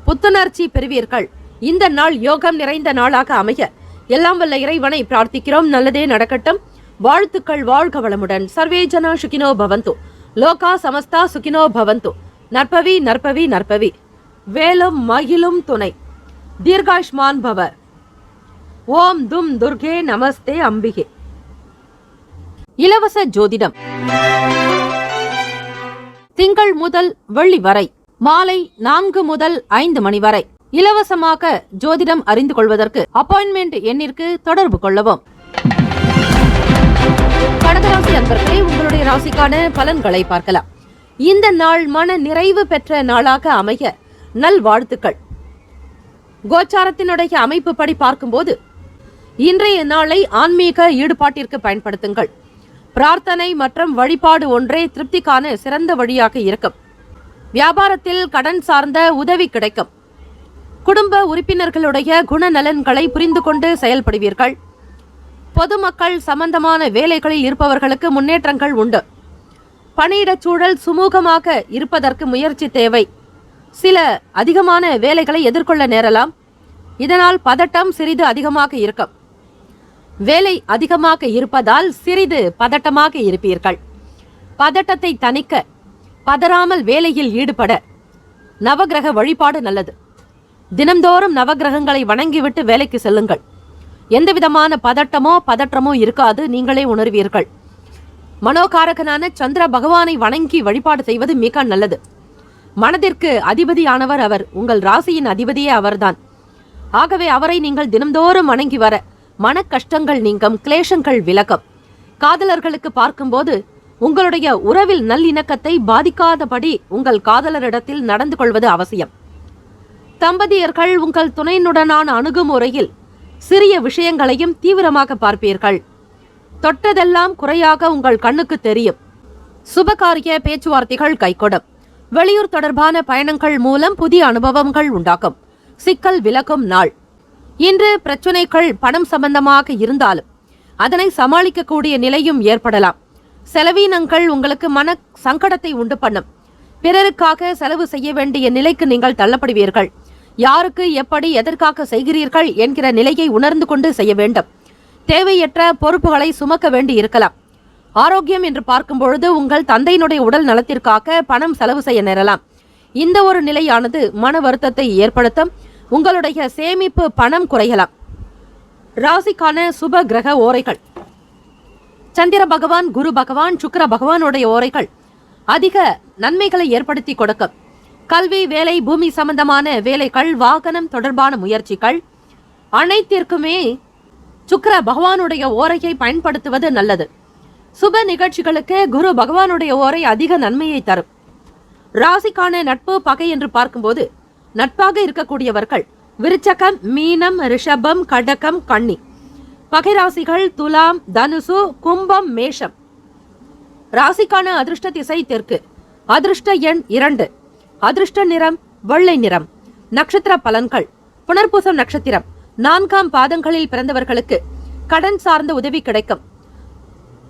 புத்துணர்ச்சி பெறுவீர்கள். இந்த நாள் யோகம் நிறைந்த நாளாக அமைய எல்லாம் வல்ல இறைவனை பிரார்த்திக்கிறோம். நல்லதே நடக்கட்டும். வாழ்த்துக்கள். வாழ்க வளமுடன். சர்வே ஜனா சுகினோ பவந்து. லோகா சமஸ்தா சுகினோ பவந்து. நற்பவி நற்பவி நற்பவி. வேலும் மகிழும் துணை, தீர்காயுஷ்மான் பவ. ஓம் தும் துர்கே நமஸ்தே அம்பிகே. இலவச ஜோதிடம் திங்கள் முதல் வெள்ளி வரை மாலை 4 முதல் 5 மணி வரை இலவசமாக ஜோதிடம் அறிந்து கொள்வதற்கு அப்பாயின்மெண்ட் எண்ணிற்கு தொடர்பு கொள்ளவும். கடகராசி அன்பர்களே, உங்களுடைய ராசிக்கான பலன்களை பார்க்கலாம். இந்த நாள் மன நிறைவு பெற்ற நாளாக அமைய நல்வாழ்த்துக்கள். கோச்சாரத்தினுடைய அமைப்பு படி பார்க்கும்போது இன்றைய நாளை ஆன்மீக ஈடுபாட்டிற்கு பயன்படுத்துங்கள். பிரார்த்தனை மற்றும் வழிபாடு ஒன்றே திருப்திக்கான சிறந்த வழியாக இருக்கும். வியாபாரத்தில் கடன் சார்ந்த உதவி கிடைக்கும். குடும்ப உறுப்பினர்களுடைய குணநலன்களை புரிந்து கொண்டு செயல்படுவீர்கள். பொதுமக்கள் சம்பந்தமான வேலைகளில் இருப்பவர்களுக்கு முன்னேற்றங்கள் உண்டு. பணியிடச் சூழல் சுமூகமாக இருப்பதற்கு முயற்சி தேவை. சில அதிகமான வேலைகளை எதிர்கொள்ள நேரலாம். இதனால் பதட்டம் சிறிது அதிகமாக இருக்கும். வேலை அதிகமாக இருப்பதால் சிறிது பதட்டமாக இருப்பீர்கள். பதட்டத்தை தணிக்க பதறாமல் வேலையில் ஈடுபட நவகிரக வழிபாடு நல்லது. தினம்தோறும் நவகிரகங்களை வணங்கிவிட்டு வேலைக்கு செல்லுங்கள். எந்தவிதமான பதற்றமோ இருக்காது. நீங்களே உணர்வீர்கள். மனோகாரகனான சந்திர பகவானை வணங்கி வழிபாடு செய்வது மிக நல்லது. மனதிற்கு அதிபதியானவர் அவர். உங்கள் ராசியின் அதிபதியே அவர்தான். ஆகவே அவரை நீங்கள் தினம்தோறும் வணங்கி வர மன கஷ்டங்கள் நீங்கும், கிளேசங்கள் விலகும். காதலர்களுக்கு பார்க்கும்போது உங்களுடைய உறவில் நல்லிணக்கத்தை பாதிக்காதபடி உங்கள் காதலரிடத்தில் நடந்து கொள்வது அவசியம். தம்பதியர்கள் உங்கள் துணையினுடனான அணுகுமுறையில் சிறிய விஷயங்களையும் தீவிரமாக பார்ப்பீர்கள். தொட்டதெல்லாம் குறையாக உங்கள் கண்ணுக்கு தெரியும். சுபகாரிய பேச்சுவார்த்தைகள் கைகொடும். வெளியூர் தொடர்பான பயணங்கள் மூலம் புதிய அனுபவங்கள் உண்டாகும். சிக்கல் விலகும் நாள். இன்று பிரச்சனைகள் பணம் சம்பந்தமாக இருந்தாலும் அதனை சமாளிக்கக்கூடிய நிலையும் ஏற்படலாம். செலவீனங்கள் உங்களுக்கு மன சங்கடத்தை உண்டு பண்ணும். பிறருக்காக செலவு செய்ய வேண்டிய நிலைக்கு நீங்கள் தள்ளப்படுவீர்கள். யாருக்கு எப்படி எதற்காக செய்கிறீர்கள் என்கிற நிலையை உணர்ந்து கொண்டு செய்ய வேண்டும். தேவையற்ற பொறுப்புகளை சுமக்க வேண்டி இருக்கலாம். ஆரோக்கியம் என்று பார்க்கும் பொழுது உங்கள் தந்தையினுடைய உடல் நலத்திற்காக பணம் செலவு செய்ய நேரலாம். இந்த ஒரு நிலையானது மன வருத்தத்தை ஏற்படுத்தும். உங்களுடைய சேமிப்பு பணம் குறையலாம். ராசிக்கான சுப கிரக ஓரைகள். சந்திர பகவான், குரு பகவான், சுக்கிர பகவானுடைய ஓரைகள் அதிக நன்மைகளை ஏற்படுத்தி கொடுக்கும். கல்வி, வேலை, பூமி சம்பந்தமான வேலைகள், வாகனம் தொடர்பான முயற்சிகள் அனைத்திற்குமே சுக்கிர பகவானுடைய ஓரையை பயன்படுத்துவது நல்லது. சுப நிகழ்ச்சிகளுக்கு குரு பகவானுடைய ஓரை அதிக நன்மையை தரும். ராசிக்கான நட்பு பகை என்று பார்க்கும்போது நட்பாக இருக்கக்கூடியவர்கள் விருச்சகம், மீனம், ரிஷபம், கடகம், கன்னி. பகை ராசிகள் துலாம், தனுசு, கும்பம், மேஷம். ராசிக்கான அதிர்ஷ்ட திசை தெற்கு. அதிர்ஷ்ட எண் 2. அதிர்ஷ்ட நிறம் வெள்ளை நிறம். நட்சத்திர பலன்கள். புனர்பூசம் நட்சத்திரம் 4ஆம் பாதங்களில் பிறந்தவர்களுக்கு கடன் சார்ந்த உதவி கிடைக்கும்.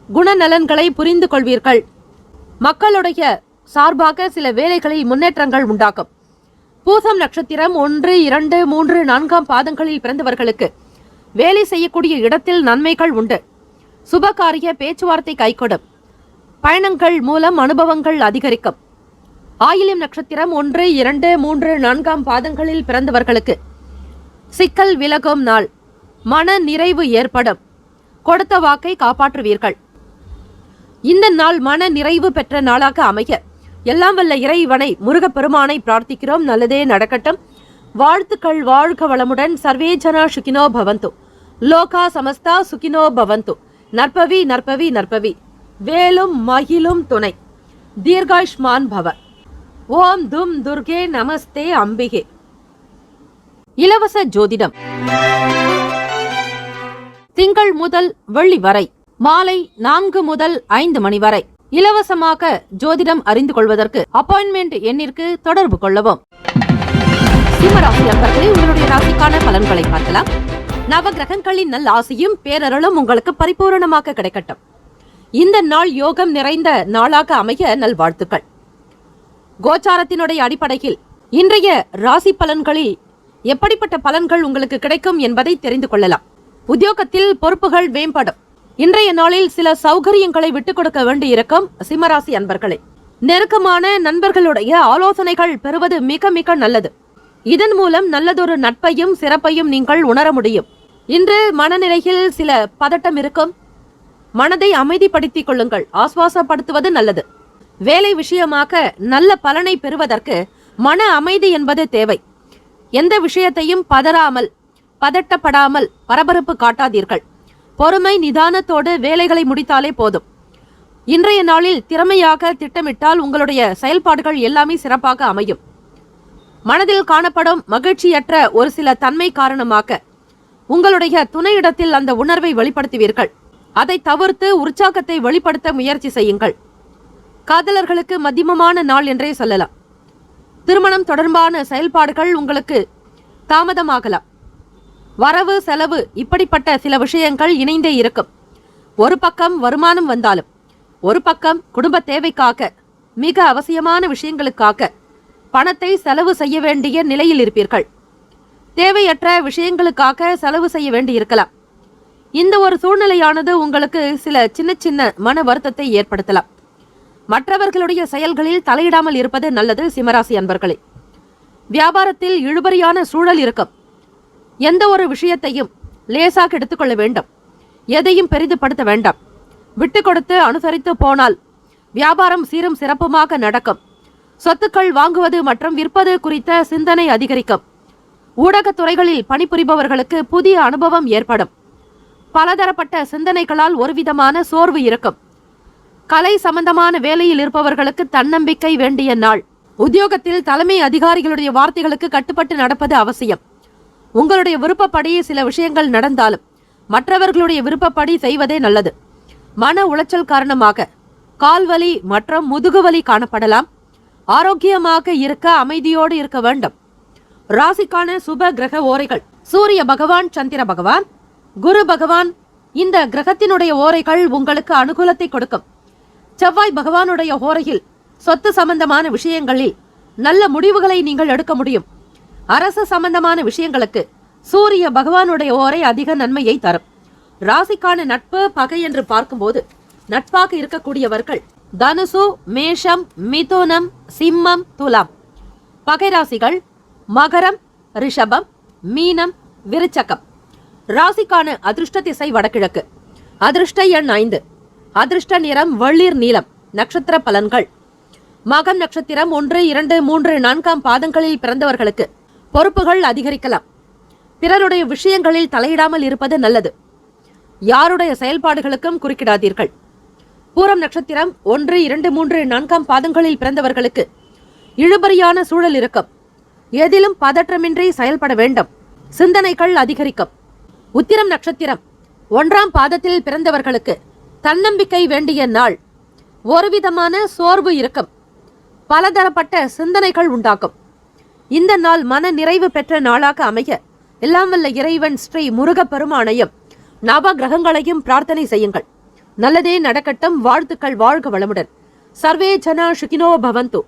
குணநலன்களை புரிந்து கொள்வீர்கள். மக்களுடைய சார்பாக சில வேலைகளில் முன்னேற்றங்கள் உண்டாகும். பூசம் நட்சத்திரம் 1, 2, 3, 4ஆம் பாதங்களில் பிறந்தவர்களுக்கு வேலை செய்யக்கூடிய இடத்தில் நன்மைகள் உண்டு. சுபகாரிய பேச்சுவார்த்தை கைகொடும். பயணங்கள் மூலம் அனுபவங்கள் அதிகரிக்கும். ஆயில்யம் நட்சத்திரம் 1, 2, 3, 4ஆம் பாதங்களில் பிறந்தவர்களுக்கு சிக்கல் விலகும் நாள். மன நிறைவு ஏற்படும். கொடுத்த வாக்கை காப்பாற்றுவீர்கள். இந்த நாள் மன நிறைவு பெற்ற நாளாக அமைய எல்லாம் வல்ல இறைவனை முருகப்பெருமானை பிரார்த்திக்கிறோம். நல்லதே நடக்கட்டும். வாழ்த்துக்கள். வாழ்க வளமுடன். சர்வே ஜனா சுகினோ பவந்து. லோகா சமஸ்தா சுகினோ பவந்து. நற்பவி நற்பவி நற்பவி. வேலும் மகிழும் துணை. தீர்காயுஷ்மான் பவ. ஓம் தும் துர்கே நமஸ்தே அம்பிகே. இலவச ஜோதிடம் திங்கள் முதல் வெள்ளி வரை மாலை 4 முதல் 5 மணி வரை இலவசமாக ஜோதிடம் அறிந்து கொள்வதற்கு அப்பாயின்மெண்ட் எண்ணிற்கு தொடர்பு கொள்ளவும். சிம்மராசி அன்பர்களே, உங்களுடைய ராசிக்கான பலன்களை பார்க்கலாம். நவகிரகங்களின் நல் ஆசையும் பேரருளும் உங்களுக்கு பரிபூரணமாக கிடைக்கட்டும். இந்த நாள் யோகம் நிறைந்த நாளாக அமைய நல்வாழ்த்துக்கள். கோச்சாரத்தினுடைய அடிப்படையில் இன்றைய ராசி பலன்களில் எப்படிப்பட்ட பலன்கள் உங்களுக்கு கிடைக்கும் என்பதை தெரிந்து கொள்ளலாம். உத்தியோகத்தில் பொறுப்புகள் மேம்படும். இன்றைய நாளில் சில சௌகரியங்களை விட்டுக் கொடுக்க வேண்டியிருக்கும் சிம்மராசி அன்பர்களே. நெருக்கமான நண்பர்களுடைய ஆலோசனைகள் பெறுவது மிக மிக நல்லது. இதன் மூலம் நல்லதொரு நட்பையும் சிறப்பையும் நீங்கள் உணர முடியும். இன்று மனநிலையில் சில பதட்டம் இருக்கும். மனதை அமைதிப்படுத்திக் கொள்ளுங்கள். ஆசுவாசப்படுத்துவது நல்லது. வேலை விஷயமாக நல்ல பலனை பெறுவதற்கு மன அமைதி என்பது தேவை. எந்த விஷயத்தையும் பதறாமல், பதட்டப்படாமல் பரபரப்பு காட்டாதீர்கள். பொறுமை நிதானத்தோடு வேலைகளை முடித்தாலே போதும். இன்றைய நாளில் திறமையாக திட்டமிட்டால் உங்களுடைய செயல்பாடுகள் எல்லாமே சிறப்பாக அமையும். மனதில் காணப்படும் மகிழ்ச்சியற்ற ஒரு சில தன்மை காரணமாக உங்களுடைய துணையிடத்தில் அந்த உணர்வை வெளிப்படுத்துவீர்கள். அதை தவிர்த்து உற்சாகத்தை வெளிப்படுத்த முயற்சி செய்யுங்கள். காதலர்களுக்கு மத்தியமமான நாள் என்றே சொல்லலாம். திருமணம் தொடர்பான செயல்பாடுகள் உங்களுக்கு தாமதமாகலாம். வரவு செலவு இப்படிப்பட்ட சில விஷயங்கள் இணைந்தே இருக்கும். ஒரு பக்கம் வருமானம் வந்தாலும் ஒரு பக்கம் குடும்ப தேவைக்காக, மிக அவசியமான விஷயங்களுக்காக பணத்தை செலவு செய்ய வேண்டிய நிலையில் இருப்பீர்கள். தேவையற்ற விஷயங்களுக்காக செலவு செய்ய வேண்டி இருக்கலாம். இந்த ஒரு சூழ்நிலையானது உங்களுக்கு சில சின்ன சின்ன மன வருத்தத்தை ஏற்படுத்தலாம். மற்றவர்களுடைய செயல்களில் தலையிடாமல் இருப்பது நல்லது. சிம்மராசி அன்பர்களே, வியாபாரத்தில் இழுபறியான சூழல் இருக்கும். எந்த ஒரு விஷயத்தையும் லேசாக எடுத்துக்கொள்ள வேண்டும். எதையும் பெரிதுபடுத்த வேண்டாம். விட்டு கொடுத்து அனுசரித்து போனால் வியாபாரம் சீரும் சிறப்புமாக நடக்கும். சொத்துக்கள் வாங்குவது மற்றும் விற்பது குறித்த சிந்தனை அதிகரிக்கும். ஊடகத் துறைகளில் பணிபுரிபவர்களுக்கு புதிய அனுபவம் ஏற்படும். பலதரப்பட்ட சிந்தனைகளால் ஒருவிதமான சோர்வு இருக்கும். கலை சம்பந்தமான வேலையில் இருப்பவர்களுக்கு தன்னம்பிக்கை வேண்டிய நாள். உத்தியோகத்தில் தலைமை அதிகாரிகளுடைய வார்த்தைகளுக்கு கட்டுப்பட்டு நடப்பது அவசியம். உங்களுடைய விருப்பப்படி சில விஷயங்கள் நடந்தாலும் மற்றவர்களுடைய விருப்பப்படி செய்வதே நல்லது. மன உளைச்சல் காரணமாக கால்வலி மற்றும் முதுகுவலி காணப்படலாம். ஆரோக்கியமாக இருக்க அமைதியோடு இருக்க வேண்டும். ராசிக்கான சுப கிரக ஓரைகள்: சூரிய பகவான், சந்திர பகவான், குரு பகவான். இந்த கிரகத்தினுடைய ஓரைகள் உங்களுக்கு அனுகூலத்தை கொடுக்கும். செவ்வாய் பகவானுடைய ஓரையில் சொத்து சம்பந்தமான விஷயங்களில் நல்ல முடிவுகளை நீங்கள் எடுக்க முடியும். அரசு சம்பந்தமான விஷயங்களுக்கு சூரிய பகவானுடைய ஓரை அதிக நன்மையை தரும். ராசிக்கான நட்பு பகை என்று பார்க்கும்போது நட்பாக இருக்கக்கூடியவர்கள் தனுசு, மேஷம், மிதுனம், சிம்மம், துலாம். பகை ராசிகள் மகரம், ரிஷபம், மீனம், விருச்சகம். ராசிக்கான அதிர்ஷ்ட திசை வடகிழக்கு. அதிர்ஷ்ட எண் 5. அதிர்ஷ்ட நிறம் வெளிர் நீலம். நட்சத்திர பலன்கள்: மகம் நட்சத்திரம் 1, 2, 3, 4 பாதங்களில் பிறந்தவர்களுக்கு பொறுப்புகள் அதிகரிக்கலாம். பிறருடைய விஷயங்களில் தலையிடாமல் இருப்பது நல்லது. யாருடைய செயல்பாடுகளுக்கும் குறுக்கிடாதீர்கள். பூரம் நட்சத்திரம் 1, 2, 3, 4 பாதங்களில் பிறந்தவர்களுக்கு இழுபறியான சூழல் இருக்கும். எதிலும் பதற்றமின்றி செயல்பட வேண்டும். சிந்தனைகள் அதிகரிக்கும். உத்திரம் நட்சத்திரம் 1ஆம் பாதத்தில் பிறந்தவர்களுக்கு தன்னம்பிக்கை வேண்டிய நாள். ஒருவிதமான சோர்வு இருக்கும். பலதரப்பட்ட சிந்தனைகள் உண்டாகும். இந்த நாள் மன நிறைவு பெற்ற நாளாக அமைய எல்லாம் வல்ல இறைவன் ஸ்ரீ முருகப்பெருமானையும் நவ கிரகங்களையும் பிரார்த்தனை செய்யுங்கள். நல்லதே நடக்கட்டும். வாழ்த்துக்கள். வாழ்க வளமுடன். சர்வே ஜனா சுகினோ பவந்து.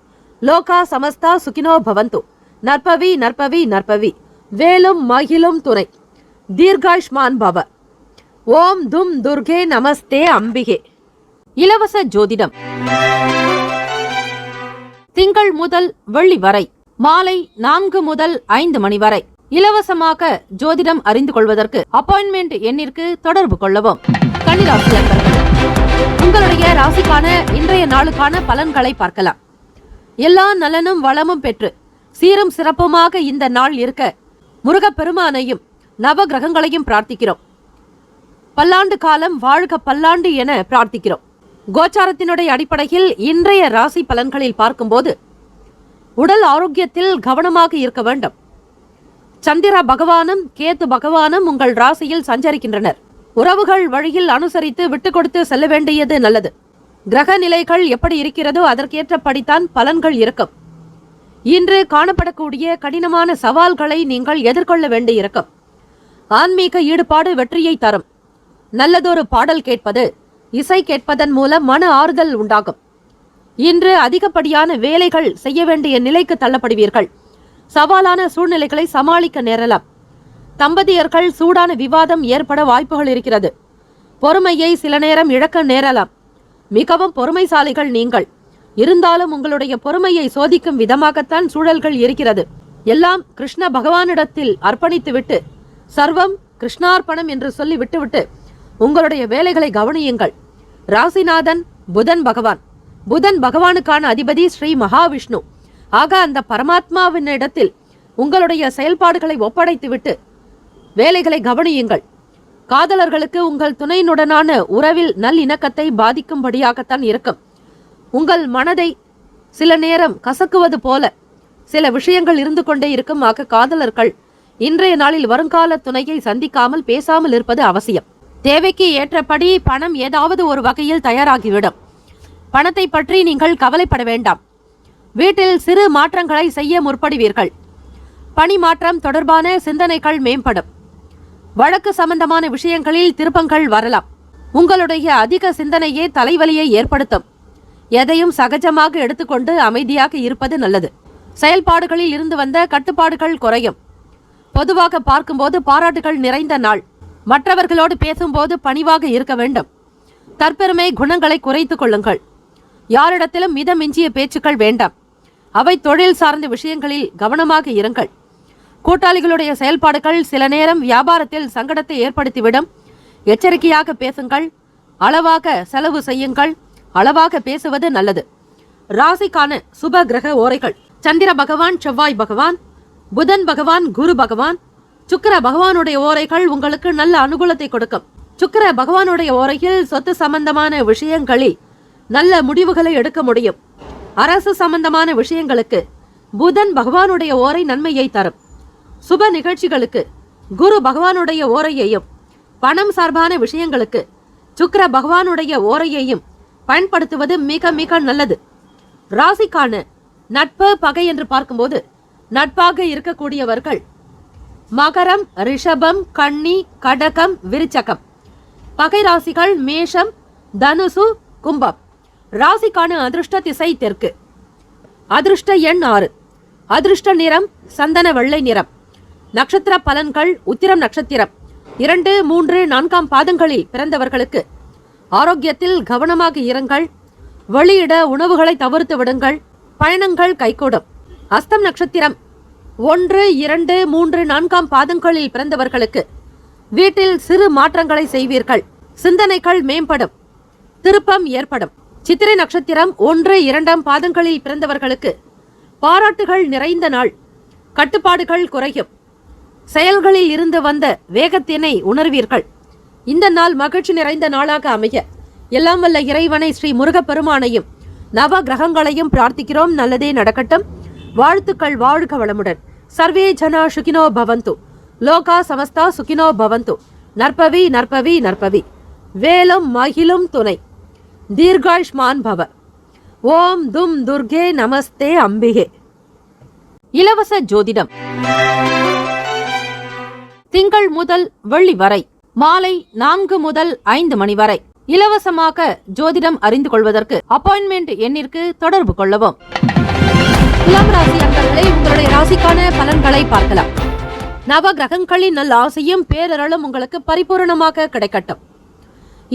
லோகா சமஸ்தா சுகினோ பவந்து. நற்பவி நற்பவி நற்பவி. வேலும் மகிழும் துணை. தீர்காயுஷ்மான் பவ. ஓம் தும் துர்கே நமஸ்தே அம்பிகே. இலவச ஜோதிடம் திங்கள் முதல் வெள்ளி வரை மாலை 4 முதல் 5 மணி வரை இலவசமாக ஜோதிடம் அறிந்து கொள்வதற்கு அப்பாயின்மெண்ட் எண்ணிற்கு தொடர்பு கொள்ளவும். கன்னிராசி அன்பர்களே, உங்களுடைய ராசிக்கான இன்றைய நாளுக்கான பலன்களை பார்க்கலாம். எல்லா நலனும் வளமும் பெற்று சீரும் சிறப்புமாக இந்த நாள் இருக்க முருகப்பெருமானையும் நவ கிரகங்களையும் பிரார்த்திக்கிறோம். பல்லாண்டு காலம் வாழ்க பல்லாண்டு என பிரார்த்திக்கிறோம். கோச்சாரத்தினுடைய அடிப்படையில் இன்றைய ராசி பலன்களில் பார்க்கும்போது உடல் ஆரோக்கியத்தில் கவனமாக இருக்க வேண்டும். சந்திர பகவானும் கேத்து பகவானும் உங்கள் ராசியில் சஞ்சரிக்கின்றனர். உறவுகள் வழியில் அனுசரித்து விட்டு கொடுத்து செல்ல வேண்டியது நல்லது. கிரக நிலைகள் எப்படி இருக்கிறதோ அதற்கேற்றபடித்தான் பலன்கள் இருக்கும். இன்று காணப்படக்கூடிய கடினமான சவால்களை நீங்கள் எதிர்கொள்ள வேண்டியிருக்கும். ஆன்மீக ஈடுபாடு வெற்றியை தரும். நல்லதொரு பாடல் கேட்பது, இசை கேட்பதன் மூலம் மன ஆறுதல் உண்டாகும். இன்று அதிகப்படியான வேலைகள் செய்ய வேண்டிய நிலைக்கு தள்ளப்படுவீர்கள். சவாலான சூழ்நிலைகளை சமாளிக்க நேரலாம். தம்பதியர்கள் சூடான விவாதம் ஏற்பட வாய்ப்புகள் இருக்கிறது. பொறுமையை சில நேரம் இழக்க நேரலாம். மிகவும் பொறுமைசாலிகள் நீங்கள். இருந்தாலும் உங்களுடைய பொறுமையை சோதிக்கும் விதமாகத்தான் சூழல்கள் இருக்கிறது. எல்லாம் கிருஷ்ண பகவானிடத்தில் அர்ப்பணித்துவிட்டு சர்வம் கிருஷ்ணார்ப்பணம் என்று சொல்லி விட்டுவிட்டு உங்களுடைய வேலைகளை கவனியுங்கள். ராசிநாதன் புதன் பகவான். புதன் பகவானுக்கான அதிபதி ஸ்ரீ மகாவிஷ்ணு. ஆக அந்த பரமாத்மாவினிடத்தில் உங்களுடைய செயல்பாடுகளை ஒப்படைத்துவிட்டு வேலைகளை கவனியுங்கள். காதலர்களுக்கு உங்கள் துணையினுடனான உறவில் நல்லிணக்கத்தை பாதிக்கும்படியாகத்தான் இருக்கும். உங்கள் மனதை சில நேரம் கசக்குவது போல சில விஷயங்கள் இருந்து கொண்டே இருக்கும். ஆக காதலர்கள் இன்றைய நாளில் வருங்கால துணையை சந்திக்காமல் பேசாமல் இருப்பது அவசியம். தேவைக்கு ஏற்றபடி பணம் ஏதாவது ஒரு வகையில் தயாராகிவிடும். பணத்தை பற்றி நீங்கள் கவலைப்பட வேண்டாம். வீட்டில் சிறு மாற்றங்களை செய்ய முற்படுவீர்கள். பணி மாற்றம் தொடர்பான சிந்தனைகள் மேம்படும். வழக்கு சம்பந்தமான விஷயங்களில் திருப்பங்கள் வரலாம். உங்களுடைய அதிக சிந்தனையே தலைவலியை ஏற்படுத்தும். எதையும் சகஜமாக எடுத்துக்கொண்டு அமைதியாக இருப்பது நல்லது. செயல்பாடுகளில் இருந்து வந்த கட்டுப்பாடுகள் குறையும். பொதுவாக பார்க்கும்போது பாராட்டுகள் நிறைந்த நாள். மற்றவர்களோடு பேசும்போது பணிவாக இருக்க வேண்டும். தற்பெருமை குணங்களை குறைத்துக் கொள்ளுங்கள். யாரிடத்திலும் மிதமிஞ்சிய பேச்சுக்கள் வேண்டாம். அவை தொழில் சார்ந்த விஷயங்களில் கவனமாக இருங்கள். கூட்டாளிகளுடைய செயல்பாடுகள் சில நேரம் வியாபாரத்தில் சங்கடத்தை ஏற்படுத்திவிடும். எச்சரிக்கையாக பேசுங்கள். அளவாக செலவு செய்யுங்கள். அளவாக பேசுவது நல்லது. ராசிக்கான சுப கிரக ஓரைகள்: சந்திர பகவான், செவ்வாய் பகவான், புதன் பகவான், குரு பகவான், சுக்கிர பகவானுடைய ஓரைகள் உங்களுக்கு நல்ல அனுகூலத்தை கொடுக்கும். சுக்கிர பகவானுடைய ஓரையில் சொத்து சம்பந்தமான விஷயங்களில் நல்ல முடிவுகளை எடுக்க முடியும். அரசு சம்பந்தமான விஷயங்களுக்கு புதன் பகவானுடைய ஓரை நன்மையை தரும். சுப நிகழ்ச்சிகளுக்கு குரு பகவானுடைய ஓரையையும், பணம் சார்பான விஷயங்களுக்கு சுக்கிர பகவானுடைய ஓரையையும் பயன்படுத்துவது மிக மிக நல்லது. ராசிக்கான நட்பு பகை என்று பார்க்கும்போது நட்பாக இருக்கக்கூடியவர்கள் மகரம், ரிஷபம், கன்னி, கடகம், விருச்சகம். பகை ராசிகள் மேஷம், தனுசு, கும்பம். ராசிக்கான அதிர்ஷ்ட திசை தெற்கு. அதிர்ஷ்ட எண் 6. அதிர்ஷ்ட நிறம் சந்தன வெள்ளை நிறம். நட்சத்திர பலன்கள்: உத்திரம் நட்சத்திரம் 2, 3, 4 பாதங்களில் பிறந்தவர்களுக்கு ஆரோக்கியத்தில் கவனமாக இருங்கள். வெளியிட உணவுகளை தவிர்த்து விடுங்கள். பயணங்கள் கைகூடும். அஸ்தம் நட்சத்திரம் 1, 2, 3, 4 பாதங்களில் பிறந்தவர்களுக்கு வீட்டில் சிறு மாற்றங்களை செய்வீர்கள். சிந்தனைகள் மேம்படும். திருப்பம் ஏற்படும். சித்திரை நட்சத்திரம் 1, 2 பாதங்களில் பிறந்தவர்களுக்கு பாராட்டுகள் நிறைந்த நாள். கட்டுப்பாடுகள் குறையும். செயல்களில் இருந்து வந்த வேகத்தினை உணர்வீர்கள். இந்த நாள் மகிழ்ச்சி நிறைந்த நாளாக அமைய எல்லாம் வல்ல இறைவனை ஸ்ரீ முருகப்பெருமானையும் நவ கிரகங்களையும் பிரார்த்திக்கிறோம். நல்லதே நடக்கட்டும். வாழ்த்துக்கள். வாழ்க வளமுடன். சர்வே ஜனா சுகினோ பவந்து. லோகா சமஸ்தா சுகினோ பவந்து. நற்பவி நற்பவி நற்பவி. வேலும் மகிழும் துணை. தீர்காயுஷ்மான் பவ. ஓம் தும் துர்கே நமஸ்தே அம்பிகே. இலவச ஜோதிடம் திங்கள் முதல் வெள்ளி வரை மாலை 4 முதல் 5 மணி வரை இலவசமாக ஜோதிடம் அறிந்து கொள்வதற்கு அப்பாயின்மெண்ட் எண்ணிற்கு தொடர்பு கொள்ளவும். துலாம் ராசி அன்பர்களே, உங்களுடைய ராசிக்கான பலன்களை பார்க்கலாம். நவ கிரகங்களின் நல்ல ஆசையும் பேரருளும் உங்களுக்கு பரிபூரணமாக கிடைக்கட்டும்.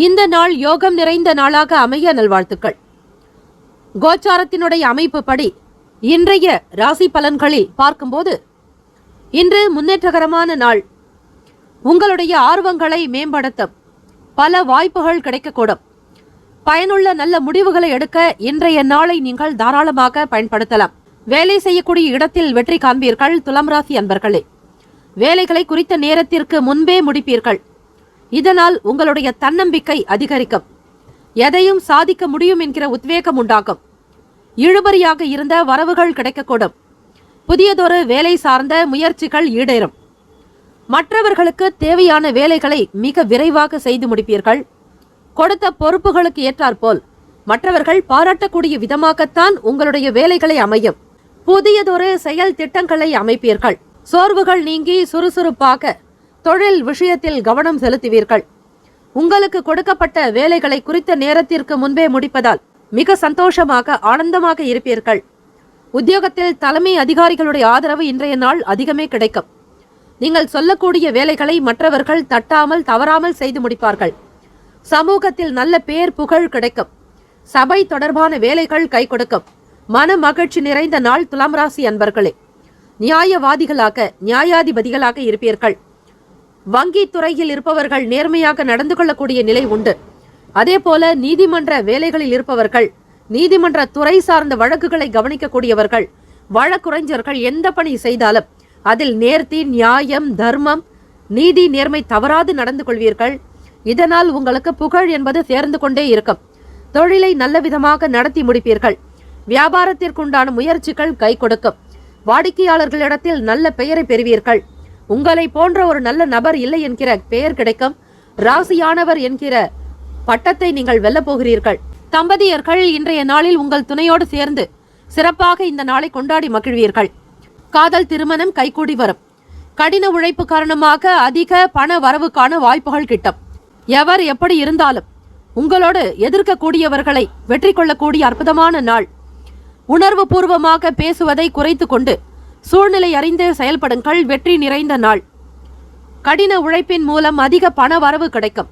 இந்த நாள் யோகம் நிறைந்த நாளாக அமைய நல்வாழ்த்துக்கள். கோச்சாரத்தினுடைய அமைப்பு படி இன்றைய ராசி பலன்களில் பார்க்கும்போது இன்று முன்னேற்றகரமான நாள். உங்களுடைய ஆர்வங்களை மேம்படுத்தும் பல வாய்ப்புகள் கிடைக்கக்கூடும். பயனுள்ள நல்ல முடிவுகளை எடுக்க இன்றைய நாளை நீங்கள் தாராளமாக பயன்படுத்தலாம். வேலை செய்யக்கூடிய இடத்தில் வெற்றி காண்பீர்கள். துலாம் ராசி அன்பர்களே, வேலைகளை குறித்த நேரத்திற்கு முன்பே முடிப்பீர்கள். இதனால் உங்களுடைய தன்னம்பிக்கை அதிகரிக்கும். எதையும் சாதிக்க முடியும் என்கிற உத்வேகம் உண்டாகும். இழுபறியாக இருந்த வரவுகள் கிடைக்கக்கூடும். புதியதொரு வேலை சார்ந்த முயற்சிகள் ஈடேறும். மற்றவர்களுக்கு தேவையான வேலைகளை மிக விரைவாக செய்து முடிப்பீர்கள். கொடுத்த பொறுப்புகளுக்கு ஏற்றாற்போல் மற்றவர்கள் பாராட்டக்கூடிய விதமாகத்தான் உங்களுடைய வேலைகளை அமையும். புதியதொரு செயல் திட்டங்களை அமைப்பீர்கள். சோர்வுகள் நீங்கி சுறுசுறுப்பாக தொழில் விஷயத்தில் கவனம் செலுத்துவீர்கள். உங்களுக்கு கொடுக்கப்பட்ட வேலைகளை குறித்த நேரத்திற்கு முன்பே முடிப்பதால் மிக சந்தோஷமாக ஆனந்தமாக இருப்பீர்கள். உத்தியோகத்தில் தலைமை அதிகாரிகளுடைய ஆதரவு இன்றைய நாள் அதிகமே கிடைக்கும். நீங்கள் சொல்லக்கூடிய வேலைகளை மற்றவர்கள் தட்டாமல் தவறாமல் செய்து முடிப்பார்கள். சமூகத்தில் நல்ல பேர் புகழ் கிடைக்கும். சபை தொடர்பான வேலைகள் கை கொடுக்கும். மன மகிழ்ச்சி நிறைந்த நாள் துலாம் ராசி அன்பர்களே. நியாயவாதிகளாக நியாயாதிபதிகளாக இருப்பீர்கள். வங்கி துறையில் இருப்பவர்கள் நேர்மையாக நடந்து கொள்ளக்கூடிய நிலை உண்டு. அதே போல நீதிமன்ற வேலைகளில் இருப்பவர்கள், நீதிமன்ற துறை சார்ந்த வழக்குகளை கவனிக்கக்கூடியவர்கள், வழக்குரைஞர்கள் எந்த பணி செய்தாலும் அதில் நேர்த்தி, நியாயம், தர்மம், நீதி நேர்மை தவறாது நடந்து கொள்வீர்கள். இதனால் உங்களுக்கு புகழ் என்பது சேர்ந்து கொண்டே இருக்கும். தொழிலை நல்ல விதமாக நடத்தி முடிப்பீர்கள். வியாபாரத்திற்குண்டான முயற்சிகள் கை கொடுக்கும். வாடிக்கையாளர்களிடத்தில் நல்ல பெயரை பெறுவீர்கள். உங்களை போன்ற ஒரு நல்ல நபர் இல்லை என்கிற பெயர் கிடைக்கும். ராசியானவர் என்கிற பட்டத்தை நீங்கள் வெல்ல போகிறீர்கள். தம்பதியர்கள் இன்றைய நாளில் உங்கள் துணையோடு சேர்ந்து சிறப்பாக இந்த நாளை கொண்டாடி மகிழ்வீர்கள். காதல் திருமணம் கைகூடி வரும். கடின உழைப்பு காரணமாக அதிக பண வரவுக்கான வாய்ப்புகள் கிட்டும். எவர் எப்படி இருந்தாலும் உங்களோடு எதிர்க்கக்கூடியவர்களை வெற்றி கொள்ளக்கூடிய அற்புதமான நாள். உணர்வு பூர்வமாக பேசுவதை குறைத்து கொண்டு சூழ்நிலை அறிந்து செயல்படுங்கள். வெற்றி நிறைந்த நாள். கடின உழைப்பின் மூலம் அதிக பண வரவு கிடைக்கும்.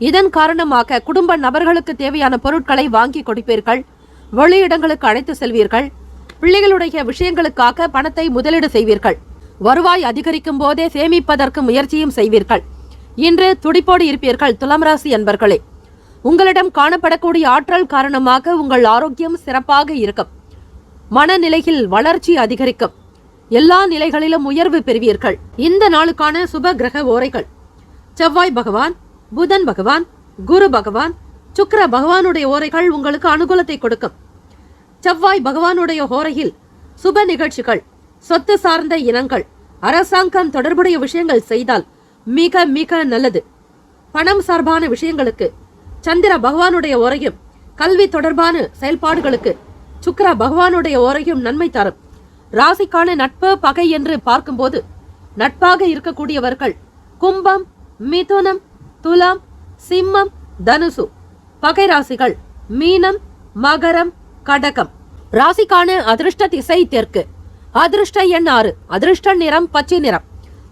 இதன் காரணமாக குடும்ப நபர்களுக்கு தேவையான பொருட்களை வாங்கி கொடுப்பீர்கள். வெளியிடங்களுக்கு அழைத்து செல்வீர்கள். பிள்ளைகளுடைய விஷயங்களுக்காக பணத்தை முதலீடு செய்வீர்கள். வருவாய் அதிகரிக்கும் போதே சேமிப்பதற்கு முயற்சியும் செய்வீர்கள். இன்று துடிப்போடு இருப்பீர்கள். துலாம் ராசி அன்பர்களே, உங்களிடம் காணப்படக்கூடிய ஆற்றல் காரணமாக உங்கள் ஆரோக்கியம் சிறப்பாக இருக்கும். மனநிலையில் வளர்ச்சி அதிகரிக்கும். எல்லா நிலைகளிலும் உயர்வு பெறுவீர்கள். இந்த நாளுக்கான சுப கிரக ஓரைகள்: செவ்வாய் பகவான், புதன் பகவான், குரு பகவான், சுக்கிர பகவானுடைய ஓரைகள் உங்களுக்கு அனுகூலத்தை கொடுக்கும். செவ்வாய் பகவானுடைய ஓரையில் சுப நிகழ்ச்சிகள், சொத்து சார்ந்த இனங்கள், அரசாங்கம் தொடர்புடைய விஷயங்கள் செய்தால் மிக மிக நல்லது. பணம் சார்பான விஷயங்களுக்கு சந்திர பகவானுடைய ஓரையும், கல்வி தொடர்பான செயல்பாடுகளுக்கு சுக்கிர பகவானுடைய ஓரையும் நன்மை தரும். ராசிக்கான நட்பு பகை என்று பார்க்கும்போது நட்பாக இருக்கக்கூடியவர்கள் கும்பம், மிதுனம், துலாம், சிம்மம், தனுசு. பகை ராசிகள் மீனம், மகரம், கடகம். ராசிக்கான அதிர்ஷ்ட திசை தெற்கு. அதிர்ஷ்ட எண் 6. அதிர்ஷ்ட நிறம் பச்சை நிறம்.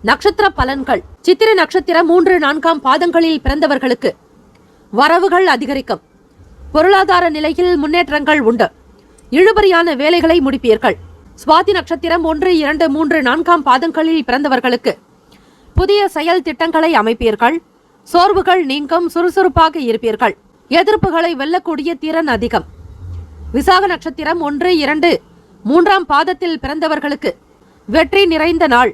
நட்சத்திர பலன்கள்: சித்திரை நட்சத்திரம் 3, 4 பாதங்களில் பிறந்தவர்களுக்கு வரவுகள் அதிகரிக்கும். பொருளாதார நிலையில் முன்னேற்றங்கள் உண்டு. இழுபறியான வேலைகளை முடிப்பீர்கள். சுவாதி நட்சத்திரம் 1, 2, 3, 4 பாதங்களில் பிறந்தவர்களுக்கு புதிய செயல் திட்டங்களை அமைப்பீர்கள். சோர்வுகள் நீங்கும். சுறுசுறுப்பாக இருப்பீர்கள். எதிர்ப்புகளை வெல்லக்கூடிய திறன் அதிகம். விசாக நட்சத்திரம் 1, 2, 3 பாதத்தில் பிறந்தவர்களுக்கு வெற்றி நிறைந்த நாள்.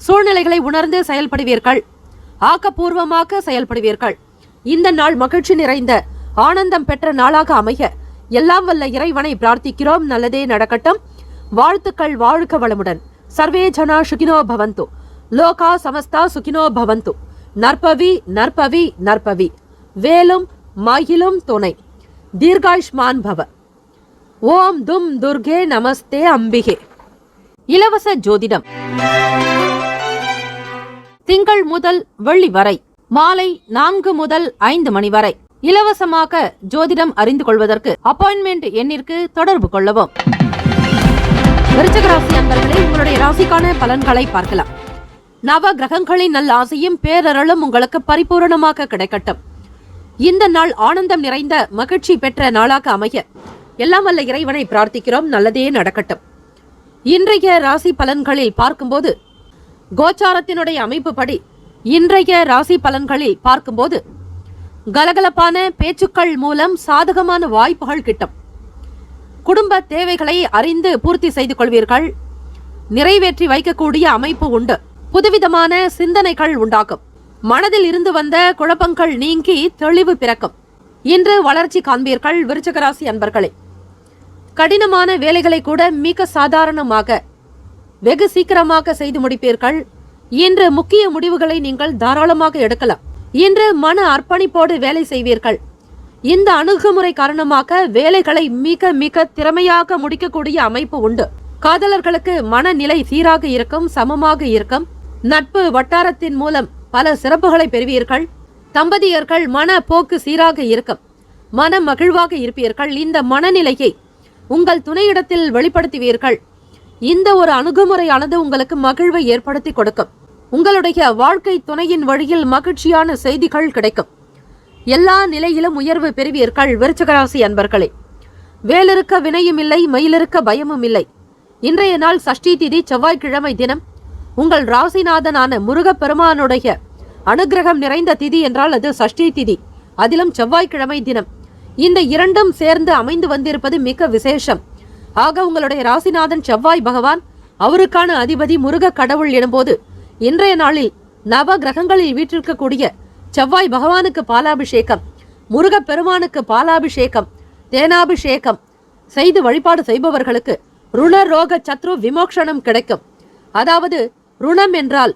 சூழ்நிலைகளை உணர்ந்து செயல்படுவீர்கள். ஆக்கப்பூர்வமாக செயல்படுவீர்கள். இந்த நாள் மகிழ்ச்சி நிறைந்த ஆனந்தம் பெற்ற நாளாக அமைய எல்லாம் வல்ல இறைவனை பிரார்த்திக்கிறோம். நல்லதே நடக்கட்டும். வாழ்த்துக்கள். வாழ்க வளமுடன். சர்வே ஜனா சுகினோ பவந்து. லோகா சமஸ்தா சுகினோ பவந்து. நற்பவி நற்பவி நற்பவி. வேலும் மகிழும் துணை. தீர்காயுஷ்மான் பவ. ஓம் தும் துர்கே நமஸ்தே அம்பிகே. இலவச ஜோதிடம் திங்கள் முதல் வெள்ளி வரை மாலை 4 முதல் 5 மணி வரை இலவசமாக ஜோதிடம் அறிந்து கொள்வதற்கு அப்பாயின்மெண்ட் எண்ணிற்கு தொடர்பு கொள்ளவும். விருச்சிக ராசி அன்பர்களே, உங்களுடைய ராசிக்கான பலன்களை பார்க்கலாம். நவ கிரகங்களின் நல்ல ஆசையும் பேரருளும் உங்களுக்கு பரிபூரணமாக கிடைக்கட்டும். இந்த நாள் ஆனந்தம் நிறைந்த மகிழ்ச்சி பெற்ற நாளாக அமைய எல்லாம் வல்ல இறைவனை பிரார்த்திக்கிறோம். நல்லதே நடக்கட்டும். இன்றைய ராசி பலன்களில் பார்க்கும்போது கோச்சாரத்தினுடைய அமைப்பு படி இன்றைய ராசி பலன்களில் பார்க்கும்போது கலகலப்பான பேச்சுக்கள் மூலம் சாதகமான வாய்ப்புகள் கிட்டும். குடும்ப தேவைகளை அறிந்து பூர்த்தி செய்து கொள்வீர்கள். நிறைவேற்றி வைக்கக்கூடிய அமைப்பு உண்டு. புதுவிதமான சிந்தனைகள் உண்டாகும். மனதில் இருந்து வந்த குழப்பங்கள் நீங்கி தெளிவு பிறக்கும். இன்று வளர்ச்சி காண்பீர்கள். விருச்சிக ராசி அன்பர்களே, கடினமான வேலைகளை கூட மிக சாதாரணமாக வெகு சீக்கிரமாக செய்து முடிப்பீர்கள். இன்று முக்கிய முடிவுகளை நீங்கள் தாராளமாக எடுக்கலாம். இன்று மன அர்ப்பணிப்போடு வேலை செய்வீர்கள். இந்த அணுகுமுறை காரணமாக வேலைகளை மிக மிக திறமையாக முடிக்கக்கூடிய அமைப்பு உண்டு. காதலர்களுக்கு மனநிலை சீராக இருக்கும், சமமாக இருக்கும். நட்பு வட்டாரத்தின் மூலம் பல சிறப்புகளை பெறுவீர்கள். தம்பதியர்கள் மன போக்கு சீராக இருக்கும். மன மகிழ்வாக இருப்பீர்கள். இந்த மனநிலையை உங்கள் துணையிடத்தில் வெளிப்படுத்துவீர்கள். இந்த ஒரு அணுகுமுறையானது உங்களுக்கு மகிழ்வை ஏற்படுத்தி கொடுக்கும். உங்களுடைய வாழ்க்கை துணையின் வழியில் மகிழ்ச்சியான செய்திகள் கிடைக்கும். எல்லா நிலையிலும் உயர்வு பெறுவீர்கள். விருச்சிக ராசி அன்பர்களே, வேலிருக்க வினையும் இல்லை, மயிலிருக்க பயமும் இல்லை. இன்றைய நாள் சஷ்டி திதி, செவ்வாய்க்கிழமை தினம். உங்கள் ராசிநாதனான முருகப்பெருமானுடைய அனுகிரகம் நிறைந்த திதி என்றால் அது சஷ்டி திதி, அதிலும் செவ்வாய்க்கிழமை தினம். இந்த இரண்டும் சேர்ந்து அமைந்து வந்திருப்பது மிக விசேஷம். ஆக உங்களுடைய ராசிநாதன் செவ்வாய் பகவான், அவருக்கான அதிபதி முருக கடவுள் எனும்போது இன்றைய நாளில் நவ கிரகங்களில் வீற்றிருக்கக்கூடிய செவ்வாய் பகவானுக்கு பாலாபிஷேகம், முருகப்பெருமானுக்கு பாலாபிஷேகம், தேனாபிஷேகம் செய்து வழிபாடு செய்பவர்களுக்கு ருண ரோக சத்ரு விமோக்ஷனம் கிடைக்கும். அதாவது ருணம் என்றால்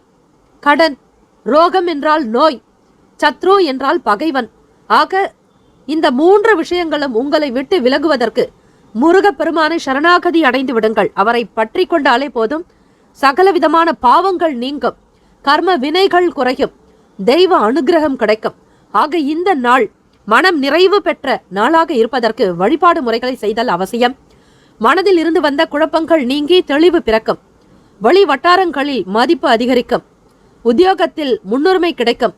கடன், ரோகம் என்றால் நோய், சத்ரு என்றால் பகைவன். ஆக இந்த 3 விஷயங்களும் உங்களை விட்டு விலகுவதற்கு முருகப்பெருமானை சரணாகதி அடைந்து விடுங்கள். அவரை பற்றி கொண்டாலே போதும், சகலவிதமான பாவங்கள் நீங்கும், கர்ம வினைகள் குறையும், தெய்வ அனுகிரகம் கிடைக்கும். ஆக இந்த நாள் மனம் நிறைவு பெற்ற நாளாக இருப்பதற்கு வழிபாடு முறைகளை செய்தல் அவசியம். மனதில் இருந்து வந்த குழப்பங்கள் நீங்கி தெளிவு பிறக்கும். வழி வட்டாரங்களில் மதிப்பு அதிகரிக்கும். உத்தியோகத்தில் முன்னுரிமை கிடைக்கும்.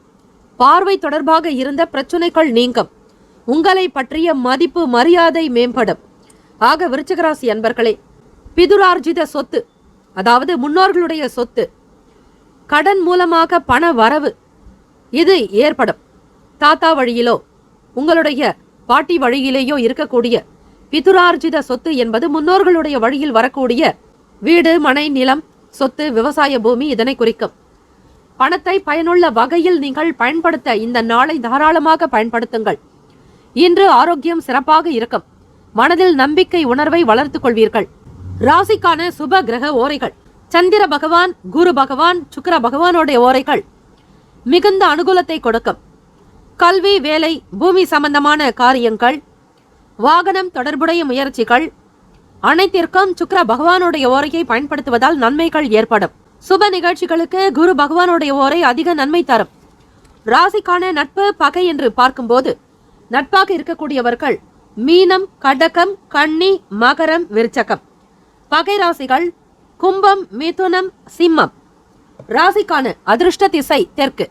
பார்வை தொடர்பாக இருந்த பிரச்சனைகள் நீங்கும். உங்களை பற்றிய மதிப்பு மரியாதை மேம்படும். ஆக விருச்சிக ராசி அன்பர்களே, பிதுரார்ஜித சொத்து, அதாவது முன்னோர்களுடைய சொத்து, கடன் மூலமாக பண வரவு இது ஏற்படும். தாத்தா வழியிலோ உங்களுடைய பாட்டி வழியிலேயோ இருக்கக்கூடிய பிதுரார்ஜித சொத்து என்பது முன்னோர்களுடைய வழியில் வரக்கூடிய வீடு, மனை, நிலம், சொத்து, விவசாய பூமி இதனை குறிக்கும். பணத்தை பயனுள்ள வகையில் நீங்கள் பயன்படுத்த இந்த நாளை தாராளமாக பயன்படுத்துங்கள். இன்று ஆரோக்கியம் சிறப்பாக இருக்கும். மனதில் நம்பிக்கை உணர்வை வளர்த்துக் கொள்வீர்கள். ராசிக்கான சுப கிரக ஓரைகள்: சந்திர பகவான், குரு பகவான், சுக்கிர பகவானுடைய ஓரைகள் மிகுந்த அனுகூலத்தை கொடுக்கும். கல்வி, வேலை, பூமி சம்பந்தமான காரியங்கள், வாகனம் தொடர்புடைய முயற்சிகள் அனைத்திற்கும் சுக்கிர பகவானுடைய ஓரையை பயன்படுத்துவதால் நன்மைகள் ஏற்படும். சுப நிகழ்ச்சிகளுக்கு குரு பகவானுடைய ஓரை அதிக நன்மை தரும். ராசிக்கான நட்பு, பகை என்று பார்க்கும்போது நட்பாக இருக்கக்கூடியவர்கள் மீனம், கடகம், கன்னி, மகரம், விருச்சகம். பகை ராசிகள் கும்பம், மிதுனம், சிம்மம். ராசிக்கான அதிர்ஷ்ட திசை தெற்கு.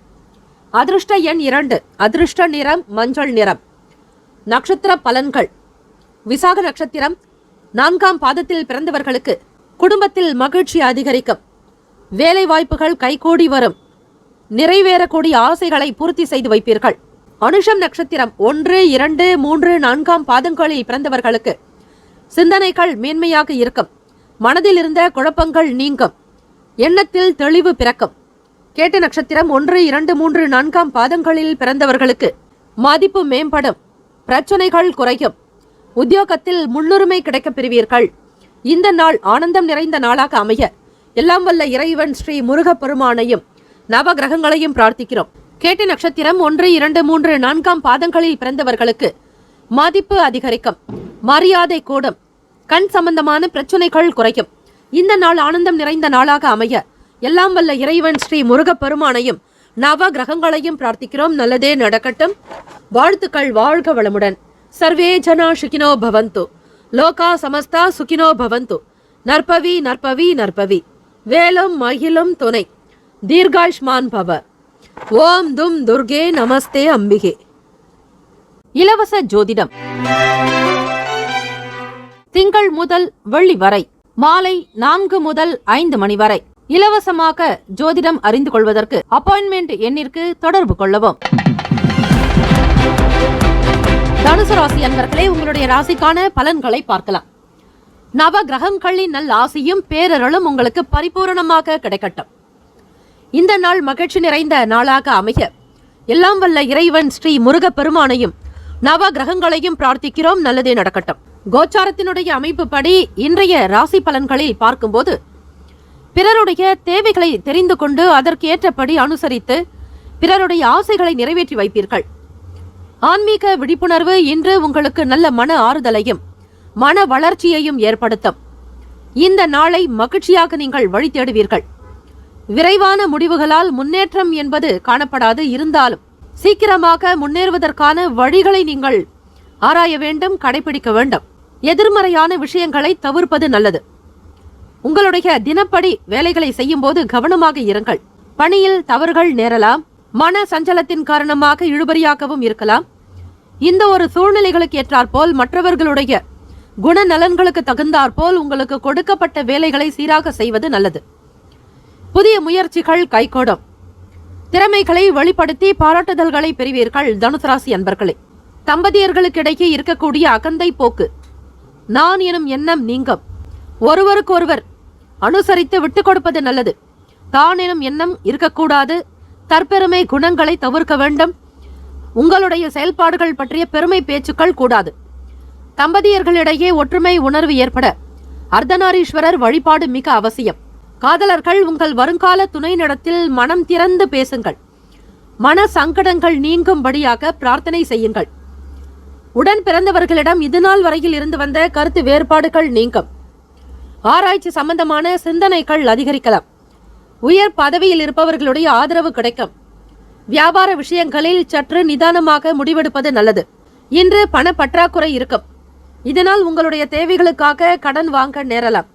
அதிர்ஷ்ட எண் 2. அதிர்ஷ்ட நிறம் மஞ்சள் நிறம். நட்சத்திர பலன்கள்: விசாக நட்சத்திரம் 4ஆம் பாதத்தில் பிறந்தவர்களுக்கு குடும்பத்தில் மகிழ்ச்சி அதிகரிக்கும். வேலை வாய்ப்புகள் கைகூடி வரும். நிறைவேறக்கூடிய ஆசைகளை பூர்த்தி செய்து வைப்பீர்கள். அனுஷம் நட்சத்திரம் 1, 2, 3, 4ஆம் பாதங்களில் பிறந்தவர்களுக்கு சிந்தனைகள் மேன்மையாக இருக்கும். மனதில் இருந்த குழப்பங்கள் நீங்கும். எண்ணத்தில் தெளிவு பிறக்கும். கேட்ட நட்சத்திரம் 1, 2, 3, 4ஆம் பாதங்களில் பிறந்தவர்களுக்கு மதிப்பு மேம்படும். பிரச்சனைகள் குறையும். உத்தியோகத்தில் முன்னுரிமை கிடைக்கப் பெறுவீர்கள். இந்த நாள் ஆனந்தம் நிறைந்த நாளாக அமைய எல்லாம் வல்ல இறைவன் ஸ்ரீ முருகப்பெருமானையும் நவ கிரகங்களையும் பிரார்த்திக்கிறோம். கேட்ட நட்சத்திரம் 1, 2, 3, 4ஆம் பாதங்களில் பிறந்தவர்களுக்கு மதிப்பு அதிகரிக்கும். மரியாதை கூடும். கண் சம்பந்தமான பிரச்சனைகள் குறையும். இந்த நாள் ஆனந்தம் நிறைந்த நாளாக அமைய எல்லாம் வல்ல இறைவன் ஸ்ரீ முருகப்பெருமானையும் நவ கிரகங்களையும் பிரார்த்திக்கிறோம். நல்லதே நடக்கட்டும். வாழ்த்துக்கள். வாழ்க வளமுடன். சர்வே ஜனா சுகினோ பவந்து. லோகா சமஸ்தா சுகினோ பவந்து. நற்பவி நற்பவி நற்பவி. வேலும் மகிழும் துணை. தீர்காயுஷ்மான் பவ. ஓம் தும் துர்கே நமஸ்தே அம்பிகே. இலவச ஜோதிடம் திங்கள் முதல் வெள்ளி வரை மாலை 4 முதல் 5 மணி வரை இலவசமாக ஜோதிடம் அறிந்து கொள்வதற்கு அப்பாயின்மெண்ட் எண்ணிற்கு தொடர்பு கொள்ளவும். தனுசு ராசி அன்பர்களே, உங்களுடைய ராசிக்கான பலன்களை பார்க்கலாம். நவ கிரகங்களின் நல் ஆசையும் பேரருளும் உங்களுக்கு பரிபூரணமாக கிடைக்கட்டும். இந்த நாள் மகிழ்ச்சி நிறைந்த நாளாக அமைய எல்லாம் வல்ல இறைவன் ஸ்ரீ முருகப்பெருமானையும் நவ கிரகங்களையும் பிரார்த்திக்கிறோம். நல்லதே நடக்கட்டும். கோச்சாரத்தினுடைய அமைப்பு படி இன்றைய ராசி பலன்களில் பார்க்கும்போது பிறருடைய தேவைகளை தெரிந்து கொண்டு அதற்கு ஏற்றபடி அனுசரித்து பிறருடைய ஆசைகளை நிறைவேற்றி வைப்பீர்கள். ஆன்மீக விழிப்புணர்வு இன்று உங்களுக்கு நல்ல மன ஆறுதலையும் மன வளர்ச்சியையும் ஏற்படுத்தும். இந்த நாளை மகிழ்ச்சியாக நீங்கள் வழி தேடுவீர்கள். விரைவான முடிவுகளால் முன்னேற்றம் என்பது காணப்படாது. இருந்தாலும் சீக்கிரமாக முன்னேறுவதற்கான வழிகளை நீங்கள் ஆராய வேண்டும், கடைபிடிக்க வேண்டும். எதிர்மறையான விஷயங்களை தவிர்ப்பது நல்லது. உங்களுடைய தினப்படி வேலைகளை செய்யும் போது கவனமாக இருங்கள். பணியில் தவறுகள் நேரலாம். மன சஞ்சலத்தின் காரணமாக இழுபறியாகவும் இருக்கலாம். இந்த ஒரு சூழ்நிலைகளுக்கு ஏற்றாற்போல் மற்றவர்களுடைய குணநலன்களுக்கு தகுந்தாற்போல் உங்களுக்கு கொடுக்கப்பட்ட வேலைகளை சீராக செய்வது நல்லது. புதிய முயற்சிகள் கைகூடும். திறமைகளை வெளிப்படுத்தி பாராட்டுதல்களை பெறுவீர்கள். தனுசு ராசி அன்பர்களே, தம்பதியர்களுக்கிடையே இருக்கக்கூடிய அகந்தை போக்கு, நான் எனும் எண்ணம் நீங்கும். ஒருவருக்கொருவர் அனுசரித்து விட்டுக் கொடுப்பது நல்லது. தான் எனும் எண்ணம் இருக்கக்கூடாது. தற்பெருமை குணங்களை தவிர்க்க வேண்டும். உங்களுடைய செயல்பாடுகள் பற்றிய பெருமை பேச்சுக்கள் கூடாது. தம்பதியர்களிடையே ஒற்றுமை உணர்வு ஏற்பட அர்த்தநாரீஸ்வரர் வழிபாடு மிக அவசியம். காதலர்கள் உங்கள் வருங்கால துணையினிடத்தில் மனம் திறந்து பேசுங்கள். மன சங்கடங்கள் நீங்கும்படியாக பிரார்த்தனை செய்யுங்கள். உடன் பிறந்தவர்களிடம் இதுநாள் வரையில் இருந்து வந்த கருத்து வேறுபாடுகள் நீங்கும். ஆராய்ச்சி சம்பந்தமான சிந்தனைகள் அதிகரிக்கலாம். உயர் பதவியில் இருப்பவர்களுடைய ஆதரவு கிடைக்கும். வியாபார விஷயங்களில் சற்று நிதானமாக முடிவெடுப்பது நல்லது. இன்று பண பற்றாக்குறை இருக்கும். இதனால் உங்களுடைய தேவைகளுக்காக கடன் வாங்க நேரலாம்.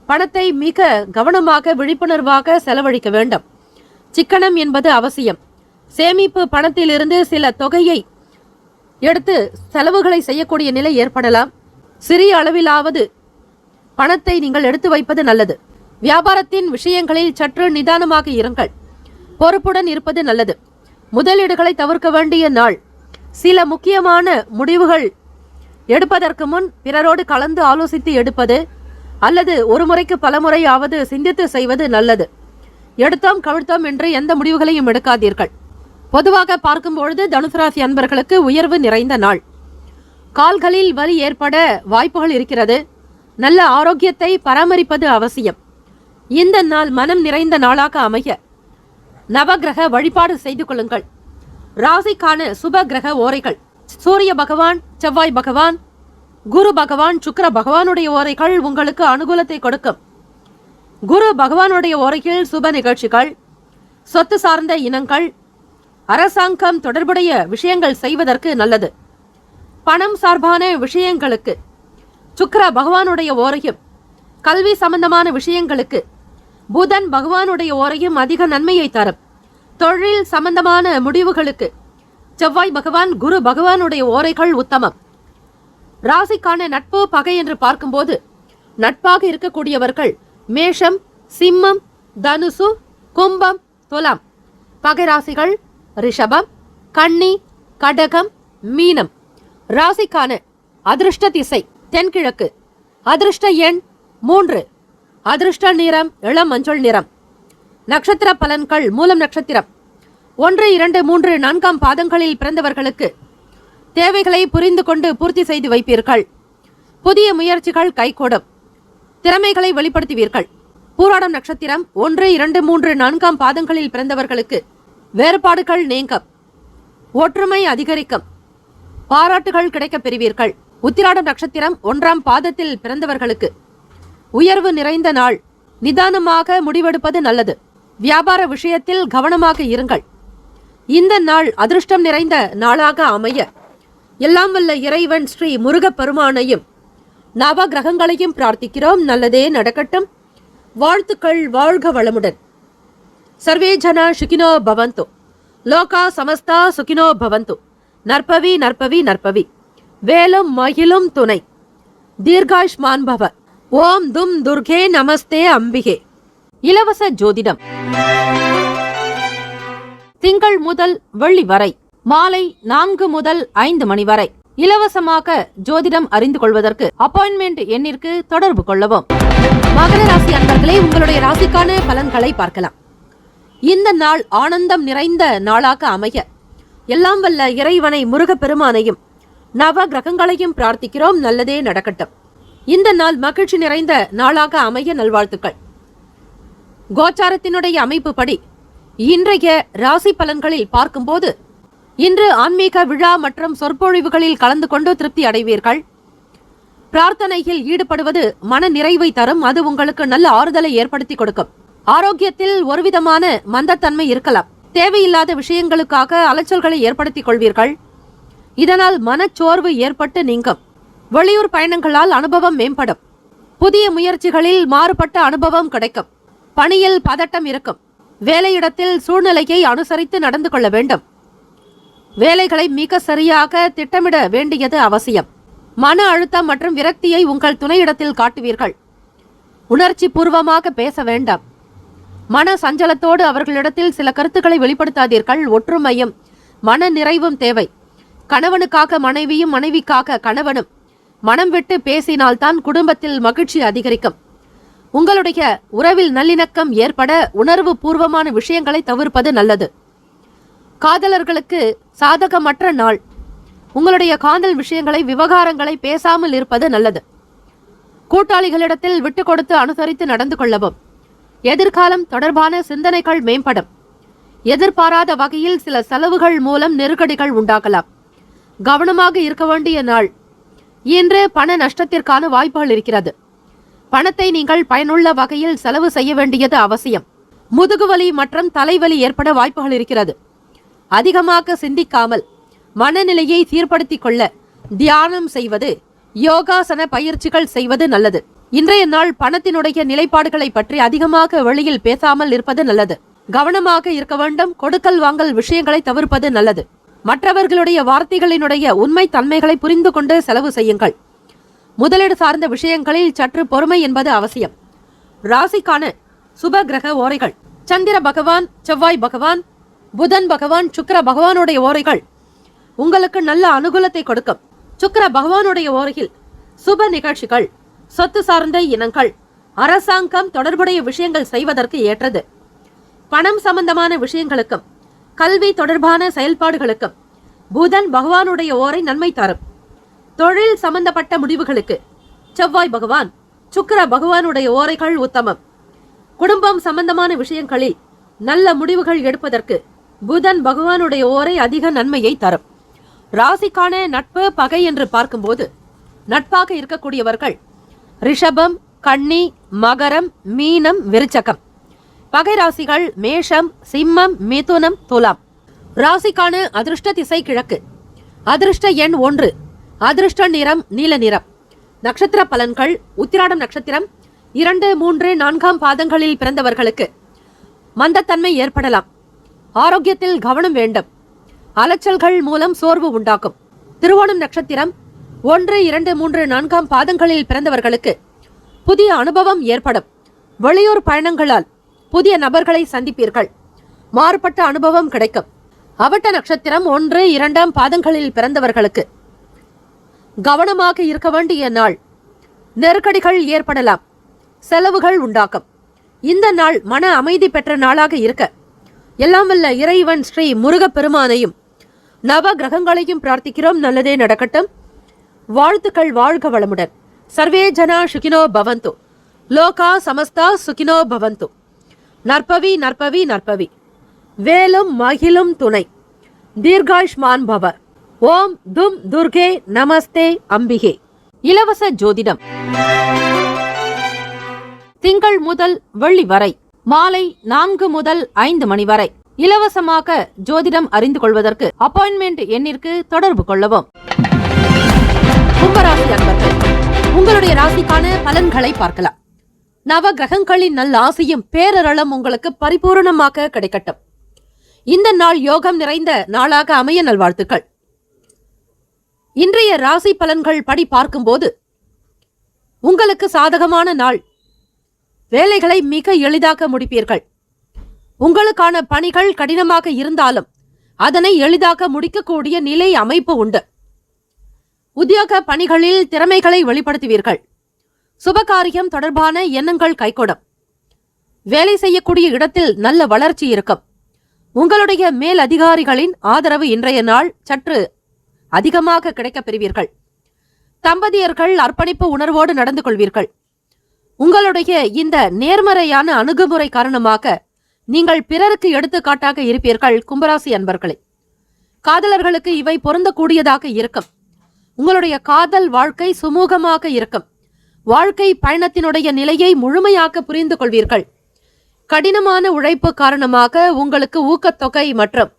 பணத்தை மிக கவனமாக விழிப்புணர்வாக செலவழிக்க வேண்டும். சிக்கனம் என்பது அவசியம். சேமிப்பு பணத்திலிருந்து சில தொகையை எடுத்து செலவுகளை செய்யக்கூடிய நிலை ஏற்படலாம். சிறிய அளவிலாவது பணத்தை நீங்கள் எடுத்து வைப்பது நல்லது. வியாபாரத்தின் விஷயங்களில் சற்று நிதானமாக இருங்கள். பொறுப்புடன் இருப்பது நல்லது. முதலீடுகளை தவிர்க்க வேண்டிய நாள். சில முக்கியமான முடிவுகள் எடுப்பதற்கு முன் பிறரோடு கலந்து ஆலோசித்து எடுப்பது அல்லது ஒரு முறைக்கு பல முறையாவது சிந்தித்து செய்வது நல்லது. எடுத்தோம் கவிழ்த்தோம் என்று எந்த முடிவுகளையும் எடுக்காதீர்கள். பொதுவாக பார்க்கும்பொழுது தனுசு ராசி அன்பர்களுக்கு உயர்வு நிறைந்த நாள். கால்களில் வலி ஏற்பட வாய்ப்புகள் இருக்கிறது. நல்ல ஆரோக்கியத்தை பராமரிப்பது அவசியம். இந்த நாள் மனம் நிறைந்த நாளாக அமைய நவகிரக வழிபாடு செய்து கொள்ளுங்கள். ராசிக்கான சுப கிரக ஓரைகள்: சூரிய பகவான், செவ்வாய் பகவான், குரு பகவான், சுக்கிர பகவானுடைய ஓரைகள் உங்களுக்கு அனுகூலத்தை கொடுக்கும். குரு பகவானுடைய ஓரையில் சுப நிகழ்ச்சிகள், சொத்து சார்ந்த இனங்கள், அரசாங்கம் தொடர்புடைய விஷயங்கள் செய்வதற்கு நல்லது. பணம் சார்பான விஷயங்களுக்கு சுக்கிர பகவானுடைய ஓரையும், கல்வி சம்பந்தமான விஷயங்களுக்கு புதன் பகவானுடைய ஓரையும் அதிக நன்மையை தரும். தொழில் சம்பந்தமான முடிவுகளுக்கு செவ்வாய் பகவான், குரு பகவானுடைய ஓரைகள் உத்தமம். ராசிக்கான நட்பு பகை என்று பார்க்கும்போது நட்பாக இருக்கக்கூடியவர்கள் மேஷம், சிம்மம், தனுசு, கும்பம், துலாம். பகை ராசிகள் ரிஷபம், கன்னி, கடகம், மீனம். ராசிக்கான அதிர்ஷ்ட திசை தென்கிழக்கு. அதிர்ஷ்ட எண் 3. அதிர்ஷ்ட நிறம் இளம் மஞ்சள் நிறம். நட்சத்திர பலன்கள்: மூலம் நட்சத்திரம் 1, 2, 3, 4 பாதங்களில் பிறந்தவர்களுக்கு தேவைகளை புரிந்து கொண்டு பூர்த்தி செய்து வைப்பீர்கள். புதிய முயற்சிகள் கைகூடும். திறமைகளை வெளிப்படுத்துவீர்கள். பூராடம் நட்சத்திரம் 1, 2, 3, 4 பாதங்களில் பிறந்தவர்களுக்கு வேறுபாடுகள் நீங்கும். ஒற்றுமை அதிகரிக்கும். பாராட்டுகள் கிடைக்கப் பெறுவீர்கள். உத்திராடம் நட்சத்திரம் 1ஆம் பாதத்தில் பிறந்தவர்களுக்கு உயர்வு நிறைந்த நாள். நிதானமாக முடிவெடுப்பது நல்லது. வியாபார விஷயத்தில் கவனமாக இருங்கள். இந்த நாள் அதிர்ஷ்டம் நிறைந்த நாளாக அமைய எல்லாம் வல்ல இறைவன் ஸ்ரீ முருகப்பெருமானையும் நவ கிரகங்களையும் பிரார்த்திக்கிறோம். நல்லதே நடக்கட்டும். வாழ்த்துக்கள். வாழ்க வளமுடன். சர்வே ஜனா சுகினோ பவந்து. லோகா சமஸ்தா சுகினோ பவந்து. நற்பவி நற்பவி நற்பவி. வேலும் மகிழும் துணை. தீர்காயுஷ்மான் பவ. ஓம் தும் துர்கே நமஸ்தே அம்பிகே. இலவச ஜோதிடம் திங்கள் முதல் வெள்ளி வரை மாலை 4 முதல் 5 மணி வரை இலவசமாக ஜோதிடம் அறிந்து கொள்வதற்கு அப்பாயின்மெண்ட் எண்ணிற்கு தொடர்பு கொள்ளவும். மகர ராசி அன்பர்களே, உங்களுடைய ராசிக்கான பலன்களை பார்க்கலாம். இந்த நாள் ஆனந்தம் நிறைந்த நாளாக அமைய எல்லாம் வல்ல இறைவனை முருகப்பெருமானையும் நவ கிரகங்களையும் பிரார்த்திக்கிறோம். நல்லதே நடக்கட்டும். இந்த நாள் மகிழ்ச்சி நிறைந்த நாளாக அமைய நல்வாழ்த்துக்கள். கோச்சாரத்தினுடைய அமைப்பு படி இன்றைய ராசி பலன்களில் பார்க்கும்போது இன்று ஆன்மீக விழா மற்றும் சொற்பொழிவுகளில் கலந்து கொண்டு திருப்தி அடைவீர்கள். பிரார்த்தனையில் ஈடுபடுவது மன நிறைவை தரும். அது உங்களுக்கு நல்ல ஆறுதலை ஏற்படுத்தி கொடுக்கும். ஆரோக்கியத்தில் ஒருவிதமான மந்தத்தன்மை இருக்கலாம். தேவையில்லாத விஷயங்களுக்காக அலைச்சல்களை ஏற்படுத்திக் கொள்வீர்கள். இதனால் மனச்சோர்வு ஏற்பட்டு நீங்கும். வெளியூர் பயணங்களால் அனுபவம் மேம்படும். புதிய முயற்சிகளில் மாறுபட்ட அனுபவம் கிடைக்கும். பணியில் பதட்டம் இருக்கும். வேலையிடத்தில் சூழ்நிலையை அனுசரித்து நடந்து கொள்ள வேண்டும். வேலைகளை மிக சரியாக திட்டமிட வேண்டியது அவசியம். மன அழுத்தம் மற்றும் விரக்தியை உங்கள் துணையிடத்தில் காட்டுவீர்கள். உணர்ச்சி பூர்வமாக பேச வேண்டாம். மன சஞ்சலத்தோடு அவர்களிடத்தில் சில கருத்துக்களை வெளிப்படுத்தாதீர்கள். ஒற்றுமையும் மன நிறைவும் தேவை. கணவனுக்காக மனைவியும் மனைவிக்காக கணவனும் மனம் விட்டு பேசினால்தான் குடும்பத்தில் மகிழ்ச்சி அதிகரிக்கும். உங்களுடைய உறவில் நல்லிணக்கம் ஏற்பட உணர்வு பூர்வமான விஷயங்களை தவிர்ப்பது நல்லது. காதலர்களுக்கு சாதகமற்ற நாள். உங்களுடைய காதல் விஷயங்களை, விவகாரங்களை பேசாமல் இருப்பது நல்லது. கூட்டாளிகளிடத்தில் விட்டு கொடுத்து அனுசரித்து நடந்து கொள்ளவும். எதிர்காலம் தொடர்பான சிந்தனைகள் மேம்படும். எதிர்பாராத வகையில் சில செலவுகள் மூலம் நெருக்கடிகள் உண்டாகலாம். கவனமாக இருக்க வேண்டிய நாள். இன்று பண நஷ்டத்திற்கான வாய்ப்புகள் இருக்கிறது. பணத்தை நீங்கள் பயனுள்ள வகையில் செலவு செய்ய வேண்டியது அவசியம். முதுகுவலி மற்றும் தலைவலி ஏற்பட வாய்ப்புகள் இருக்கிறது. அதிகமாக சிந்திக்காமல் மனநிலையை சீர்படுத்திக் கொள்ள தியானம் செய்வது, யோகாசன பயிற்சிகள் செய்வது நல்லது. இன்றைய நாள் பணத்தினுடைய நிலைப்பாடுகளை பற்றி அதிகமாக வெளியில் பேசாமல் இருப்பது நல்லது. கவனமாக இருக்க வேண்டும். கொடுக்கல் வாங்கல் விஷயங்களை தவிர்ப்பது நல்லது. மற்றவர்களுடைய வார்த்தைகளினுடைய உண்மை தன்மைகளை புரிந்து கொண்டு செலவு செய்யுங்கள். முதலீடு சார்ந்த விஷயங்களில் சற்று பொறுமை என்பது அவசியம். ராசிக்கான சுப கிரக ஓரைகள். சந்திர பகவான், செவ்வாய் பகவான், புதன் பகவான், சுக்கிர பகவானுடைய ஓரைகள் உங்களுக்கு நல்ல அனுகூலத்தை கொடுக்கும். சுக்கிர பகவானுடைய ஓரையில் சுப நிகழ்ச்சிகள், சொத்து சார்ந்த இனங்கள், அரசாங்கம் தொடர்புடைய விஷயங்கள் செய்வதற்கு ஏற்றது. பணம் சம்பந்தமான விஷயங்களுக்கும் கல்வி தொடர்பான செயல்பாடுகளுக்கும் புதன் பகவானுடைய ஓரை நன்மை தரும். தொழில் சம்பந்தப்பட்ட முடிவுகளுக்கு செவ்வாய் பகவான், சுக்கிர பகவானுடைய ஓரைகள் உத்தமம். குடும்பம் சம்பந்தமான விஷயங்களில் நல்ல முடிவுகள் எடுப்பதற்கு புதன் பகவானுடைய ஓரை அதிக நன்மையை தரும். ராசிக்கான நட்பு பகை என்று பார்க்கும்போது நட்பாக இருக்கக்கூடியவர்கள் ரிஷபம், கன்னி, மகரம், மீனம், விருச்சகம். பகை ராசிகள் மேஷம், சிம்மம், மிதுனம், துலாம். ராசிக்கான அதிர்ஷ்ட திசை கிழக்கு. அதிர்ஷ்ட எண் 1. அதிர்ஷ்ட நிறம் நீல நிறம். நட்சத்திர பலன்கள். உத்திராடம் நட்சத்திரம் 2, 3, 4 பாதங்களில் பிறந்தவர்களுக்கு மந்தத்தன்மை ஏற்படலாம். ஆரோக்கியத்தில் கவனம் வேண்டும். அலைச்சல்கள் மூலம் சோர்வு உண்டாக்கும். திருவோணம் நட்சத்திரம் 1, 2, 3, 4 பாதங்களில் பிறந்தவர்களுக்கு புதிய அனுபவம் ஏற்படும். வெளியூர் பயணங்களால் புதிய நபர்களை சந்திப்பீர்கள். மாறுபட்ட அனுபவம் கிடைக்கும். அவட்ட நட்சத்திரம் 1, 2 பாதங்களில் பிறந்தவர்களுக்கு கவனமாக இருக்க வேண்டிய நாள். நெருக்கடிகள் ஏற்படலாம். செலவுகள் உண்டாக்கும். இந்த நாள் மன அமைதி பெற்ற நாளாக இருக்க எல்லாம் வல்ல இறைவன் ஸ்ரீ முருகப்பெருமானையும் நவ கிரகங்களையும் பிரார்த்திக்கிறோம். நல்லதே நடக்கட்டும். வாழ்த்துக்கள். வாழ்க வளமுடன். சர்வே ஜனா சுகினோ பவந்து. லோகா சமஸ்தா சுகினோ பவந்து. நற்பவி நற்பவி நற்பவி. வேலும் மகிழும் துணை. தீர்காயுஷ்மான் பவ. ஓம் தும் துர்கே நமஸ்தே அம்பிகே. இலவச ஜோதிடம் திங்கள் முதல் வெள்ளி வரை மாலை 4 முதல் 5 மணி வரை இலவசமாக ஜோதிடம் அறிந்து கொள்வதற்கு அப்பாயின்மெண்ட் எண்ணிற்கு தொடர்பு கொள்ளவும். கும்பராசி அன்பர்கள், உங்களுடைய ராசிக்கான பலன்களை பார்க்கலாம். நவ கிரகங்களின் நல்ல ஆசையும் பேரருளும் உங்களுக்கு பரிபூரணமாக கிடைக்கட்டும். இந்த நாள் யோகம் நிறைந்த நாளாக அமைய நல்வாழ்த்துக்கள். இன்றைய ராசி பலன்கள் படி பார்க்கும்போது உங்களுக்கு சாதகமான நாள். வேலைகளை மிக எளிதாக முடிப்பீர்கள். உங்களுக்கான பணிகள் கடினமாக இருந்தாலும் அதனை எளிதாக முடிக்கக்கூடிய நிலை அமைப்பு உண்டு. உத்தியோக பணிகளில் திறமைகளை வெளிப்படுத்துவீர்கள். சுபகாரியம் தொடர்பான எண்ணங்கள் கைகூடும். வேலை செய்யக்கூடிய இடத்தில் நல்ல வளர்ச்சி இருக்கும். உங்களுடைய மேல் அதிகாரிகளின் ஆதரவு இன்றைய நாள் சற்று அதிகமாக கிடைக்கப் பெறுவீர்கள். தம்பதியர்கள் அர்ப்பணிப்பு உணர்வோடு நடந்து கொள்வீர்கள். உங்களுடைய இந்த நேர்மறையான அணுகுமுறை காரணமாக நீங்கள் பிறருக்கு எடுத்துக்காட்டாக இருப்பீர்கள். கும்பராசி அன்பர்களே, காதலர்களுக்கு இவை பொருந்தக்கூடியதாக இருக்கும். உங்களுடைய காதல் வாழ்க்கை சுமூகமாக இருக்கும். வாழ்க்கை பயணத்தினுடைய நிலையை முழுமையாக புரிந்து கொள்வீர்கள். கடினமான உழைப்பு காரணமாக உங்களுக்கு ஊக்கத்தொகை மற்றும்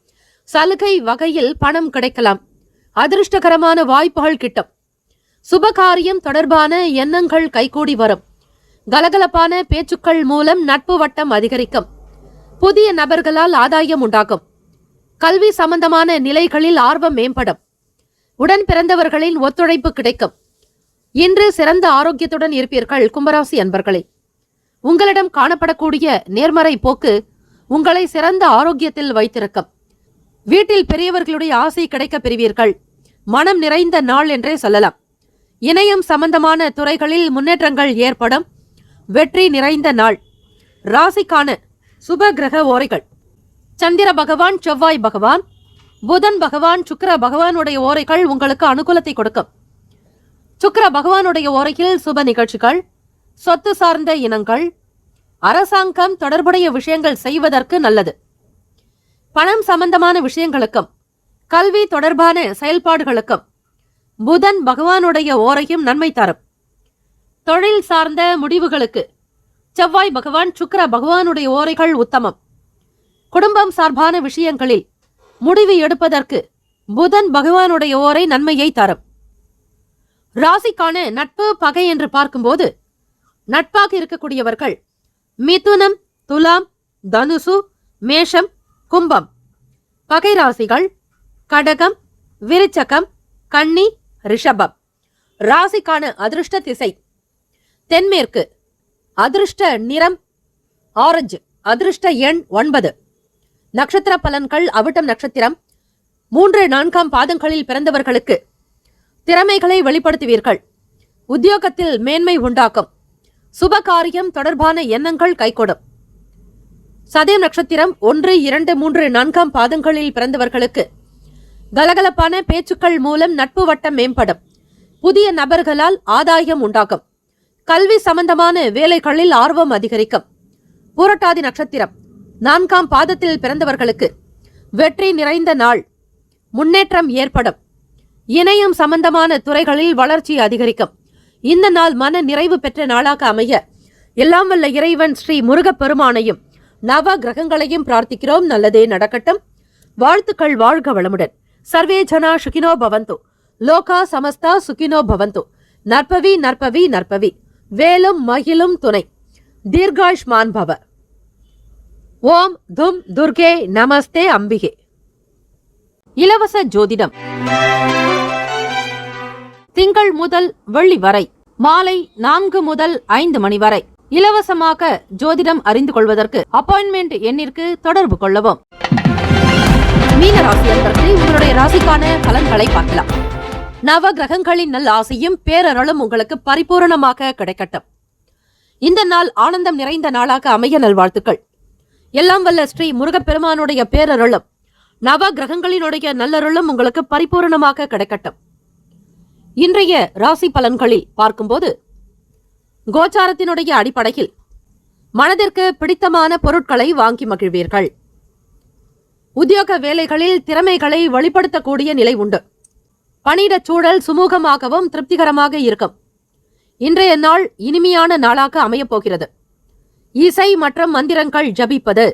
சலுகை வகையில் பணம் கிடைக்கலாம். அதிர்ஷ்டகரமான வாய்ப்புகள் கிட்டும். சுபகாரியம் தொடர்பான எண்ணங்கள் கைகூடி வரும். கலகலப்பான பேச்சுக்கள் மூலம் நட்பு வட்டம் அதிகரிக்கும். புதிய நபர்களால் ஆதாயம் உண்டாகும். கல்வி சம்பந்தமான நிலைகளில் ஆர்வம் மேம்படும். உடன் பிறந்தவர்களின் ஒத்துழைப்பு கிடைக்கும். இன்று சிறந்த ஆரோக்கியத்துடன் இருப்பீர்கள். கும்பராசி அன்பர்களே, உங்களிடம் காணப்படக்கூடிய நேர்மறை போக்கு உங்களை சிறந்த ஆரோக்கியத்தில் வைத்திருக்கும். வீட்டில் பெரியவர்களுடைய ஆசை கிடைக்க பெறுவீர்கள். மனம் நிறைந்த நாள் என்றே சொல்லலாம். இணையம் சம்பந்தமான துறைகளில் முன்னேற்றங்கள் ஏற்படும். வெற்றி நிறைந்த நாள். ராசிக்கான சுப கிரக ஓரைகள். சந்திர பகவான், செவ்வாய் பகவான், புதன் பகவான் சுக்கிர பகவானுடைய ஓரைகள் உங்களுக்கு அனுகூலத்தை கொடுக்கும். சுக்கிர பகவானுடைய ஓரையில் சுப நிகழ்ச்சிகள், சொத்து சார்ந்த இனங்கள், அரசாங்கம் தொடர்புடைய விஷயங்கள் செய்வதற்கு நல்லது. பணம் சம்பந்தமான விஷயங்களுக்கும் கல்வி தொடர்பான செயல்பாடுகளுக்கும் புதன் பகவானுடைய ஓரையும் நன்மை தரும். தொழில் சார்ந்த முடிவுகளுக்கு செவ்வாய் பகவான் சுக்கிர பகவானுடைய ஓரைகள் உத்தமம். குடும்பம் சார்பான விஷயங்களில் முடிவு எடுப்பதற்கு புதன் பகவானுடைய ஓரை நன்மையை தரும். ராசிக்கான நட்பு பகை என்று பார்க்கும்போது நட்பாக இருக்கக்கூடியவர்கள் மிதுனம், துலாம், தனுசு, மேஷம், கும்பம். பகை ராசிகள் கடகம், விருச்சகம், கன்னி, ரிஷபம். ராசிக்கான அதிர்ஷ்ட திசை தென்மேற்கு. அதிர்ஷ்ட நிறம் ஆரஞ்சு. அதிர்ஷ்ட எண் 9. நட்சத்திர பலன்கள் அவிட்டம் நட்சத்திரம் 3, 4 பாதங்களில் பிறந்தவர்களுக்கு திறமைகளை வெளிப்படுத்துவீர்கள். உத்தியோகத்தில் மேன்மை உண்டாக்கும். சுப காரியம் தொடர்பான எண்ணங்கள் கைகூடும். சதயம் நட்சத்திரம் 1, 2, 3, 4 பாதங்களில் பிறந்தவர்களுக்கு கலகலப்பான பேச்சுக்கள் மூலம் நட்பு வட்டம் மேம்படும். புதிய நபர்களால் ஆதாயம் உண்டாகும். கல்வி சம்பந்தமான வேலைகளில் ஆர்வம் அதிகரிக்கும். பூரட்டாதி நட்சத்திரம் 4 பாதத்தில் பிறந்தவர்களுக்கு வெற்றி நிறைந்த நாள். முன்னேற்றம் ஏற்படும். இணையம் சம்பந்தமான துறைகளில் வளர்ச்சி அதிகரிக்கும். இந்த நாள் மன நிறைவு பெற்ற நாளாக அமைய எல்லாம் வல்ல இறைவன் ஸ்ரீ முருகப்பெருமானையும் நவ கிரகங்களையும் பிரார்த்திக்கிறோம். நல்லதே நடக்கட்டும். வாழ்த்துக்கள். வாழ்க வளமுடன். சர்வே ஜனா சுகினோ பவந்து. லோகா சமஸ்தா சுகினோ பவந்து. நற்பவி நற்பவி நற்பவி. வேலும் மகிழும் துணை. தீர்காயுஷ்மான் பவ. ஓம் தும் துர்கே நமஸ்தே அம்பிகே. இலவச ஜோதிடம் திங்கள் முதல் வெள்ளி வரை மாலை 4 முதல் 5 மணி வரை இலவசமாக ஜோதிடம் அறிந்து கொள்வதற்கு அப்பாயின்மெண்ட் எண்ணிற்கு தொடர்பு கொள்ளவும். மீன ராசி அன்பர்களே, உங்களுடைய ராசிக்கான பலன்களை பார்க்கலாம். நவ கிரகங்களின் நல் ஆசையும் பேரருளும் உங்களுக்கு பரிபூரணமாக கிடைக்கட்டும். இந்த நாள் ஆனந்தம் நிறைந்த நாளாக அமைய நல்வாழ்த்துக்கள். எல்லாம் வல்ல ஸ்ரீ முருகப்பெருமானுடைய பேரருளும் நவ கிரகங்களினுடைய நல்லருளும் உங்களுக்கு பரிபூரணமாக கிடைக்கட்டும். இன்றைய ராசி பலன்களில் பார்க்கும்போது கோச்சாரத்தினுடைய அடிப்படையில் மனதிற்கு பிடித்தமான பொருட்களை வாங்கி மகிழ்வீர்கள். உத்தியோக வேலைகளில் திறமைகளை வெளிப்படுத்தக்கூடிய நிலை உண்டு. பணியிடச் சூழல் சுமூகமாகவும் திருப்திகரமாக இருக்கும். இன்றைய நாள் இனிமையான நாளாக அமையப்போகிறது. இசை மற்றும் மந்திரங்கள் ஜபிப்பது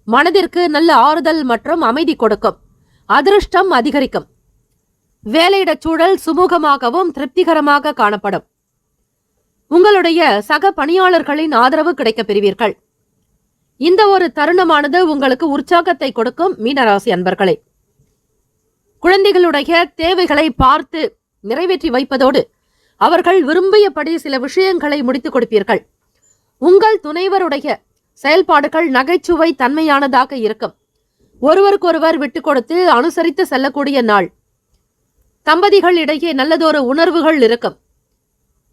மனதிற்கு நல்ல ஆறுதல் மற்றும் அமைதி கொடுக்கும். அதிர்ஷ்டம் அதிகரிக்கும். வேலையிடச் சூழல் சுமூகமாகவும் திருப்திகரமாக காணப்படும். உங்களுடைய சக பணியாளர்களின் ஆதரவு கிடைக்கப் பெறுவீர்கள். இந்த ஒரு தருணமானது உங்களுக்கு உற்சாகத்தை கொடுக்கும். மீனராசி அன்பர்களே, குழந்தைகளுடைய தேவைகளை பார்த்து நிறைவேற்றி வைப்பதோடு அவர்கள் விரும்பியபடி சில விஷயங்களை முடித்துக் கொடுப்பீர்கள். உங்கள் துணைவருடைய செயல்பாடுகள் நகைச்சுவை தன்மையானதாக இருக்கும். ஒருவருக்கொருவர் விட்டுக் கொடுத்து அனுசரித்து செல்லக்கூடிய நாள். தம்பதிகள் இடையே நல்லதொரு உணர்வுகள் இருக்கும்.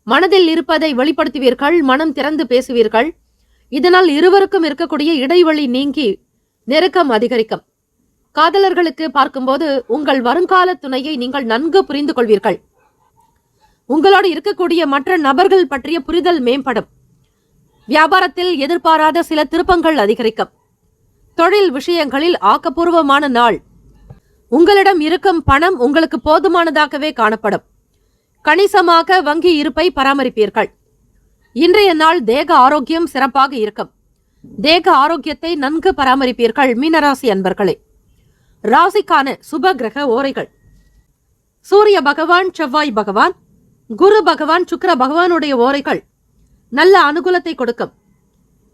மனதில் இருப்பதை வெளிப்படுத்துவீர்கள். மனம் திறந்து பேசுவீர்கள். இதனால் இருவருக்கும் இருக்கக்கூடிய இடைவெளி நீங்கி நெருக்கம் அதிகரிக்கும். காதலர்களுக்கு பார்க்கும்போது உங்கள் வருங்கால துணையை நீங்கள் நன்கு புரிந்து கொள்வீர்கள். உங்களோடு இருக்கக்கூடிய மற்ற நபர்கள் பற்றிய புரிதல் மேம்படும். வியாபாரத்தில் எதிர்பாராத சில திருப்பங்கள் அதிகரிக்கும். தொழில் விஷயங்களில் ஆக்கப்பூர்வமான நாள். உங்களிடம் இருக்கும் பணம் உங்களுக்கு போதுமானதாகவே காணப்படும். கணிசமாக வங்கி இருப்பை பராமரிப்பீர்கள். இன்றைய நாள் தேக ஆரோக்கியம் சிறப்பாக இருக்கும். தேக ஆரோக்கியத்தை நன்கு பராமரிப்பீர்கள். மீனராசி அன்பர்களே, ராசிக்கான சுப கிரக ஓரைகள். சூரிய பகவான், செவ்வாய் பகவான், குரு பகவான், சுக்கிர பகவானுடைய ஓரைகள் நல்ல அனுகூலத்தை கொடுக்கும்.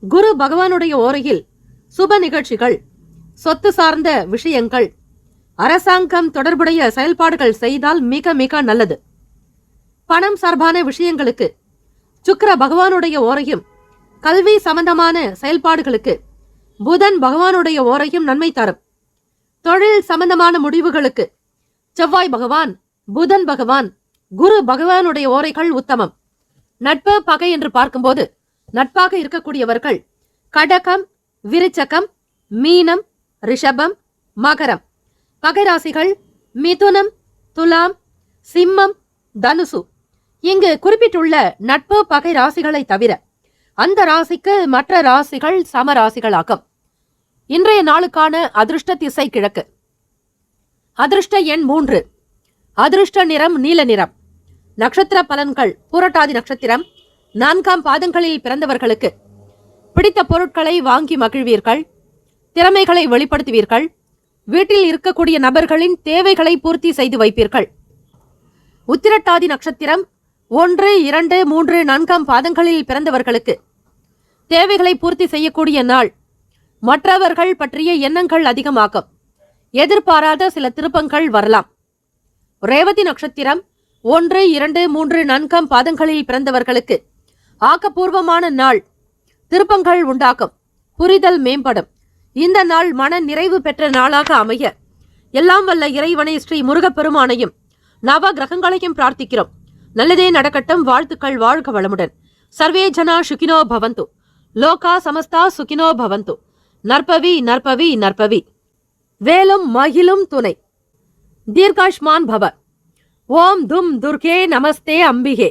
குரு பகவானுடைய ஓரையில் சுப நிகழ்ச்சிகள், சொத்து சார்ந்த விஷயங்கள், அரசாங்கம் தொடர்புடைய செயல்பாடுகள் செய்தால் மிக மிக நல்லது. பணம் சார்பான விஷயங்களுக்கு சுக்கிர பகவானுடைய ஓரையும், கல்வி சம்பந்தமான செயல்பாடுகளுக்கு புதன் பகவானுடைய ஓரையும் நன்மை தரும். தொழில் சம்பந்தமான முடிவுகளுக்கு செவ்வாய் பகவான், புதன் பகவான், குரு பகவானுடைய ஓரைகள் உத்தமம். நட்பு பகை என்று பார்க்கும்போது நட்பாக இருக்கக்கூடியவர்கள் கடகம், விருச்சகம், மீனம், ரிஷபம், மகரம். பகை ராசிகள் மிதுனம், துலாம், சிம்மம், தனுசு. இங்கு குறிப்பிட்டுள்ள நட்பு பகை ராசிகளை தவிர அந்த ராசிக்கு மற்ற ராசிகள் சம ராசிகளாகும். இன்றைய நாளுக்கான அதிர்ஷ்ட திசை கிழக்கு. அதிர்ஷ்ட எண் 3. அதிர்ஷ்ட நிறம் நீல நிறம். நட்சத்திர பலன்கள். பூரட்டாதி நட்சத்திரம் 4ஆம் பாதங்களில் பிறந்தவர்களுக்கு பிடித்த பொருட்களை வாங்கி மகிழ்வீர்கள். திறமைகளை வெளிப்படுத்துவீர்கள். வீட்டில் இருக்கக்கூடிய நபர்களின் தேவைகளை பூர்த்தி செய்து வைப்பீர்கள். உத்திரட்டாதி நட்சத்திரம் 1, 2, 3, 4ஆம் பாதங்களில் பிறந்தவர்களுக்கு தேவைகளை பூர்த்தி செய்யக்கூடிய நாள். மற்றவர்கள் பற்றிய எண்ணங்கள் அதிகமாகும். எதிர்பாராத சில திருப்பங்கள் வரலாம். ரேவதி நட்சத்திரம் 1, 2, 3, 4ஆம் பாதங்களில் பிறந்தவர்களுக்கு ஆக்கப்பூர்வமான நாள். திருப்பங்கள் உண்டாகும். புரிதல் மேம்படும். இந்த நாள் மன நிறைவு பெற்ற நாளாக அமைய எல்லாம் வல்ல இறைவனை ஸ்ரீ முருகப்பெருமானையும் நவ கிரகங்களையும் பிரார்த்திக்கிறோம். நல்லதே நடக்கட்டும். வாழ்த்துக்கள். வாழ்க வளமுடன். சர்வே ஜனா சுகினோ பவந்து. லோகா சமஸ்தா சுகினோ பவந்து. நற்பவி நற்பவி நற்பவி. வேலும் மகிழும் துணை. தீர்காஷ்மான் பவ. ஓம் தும் துர்கே நமஸ்தே அம்பிகே.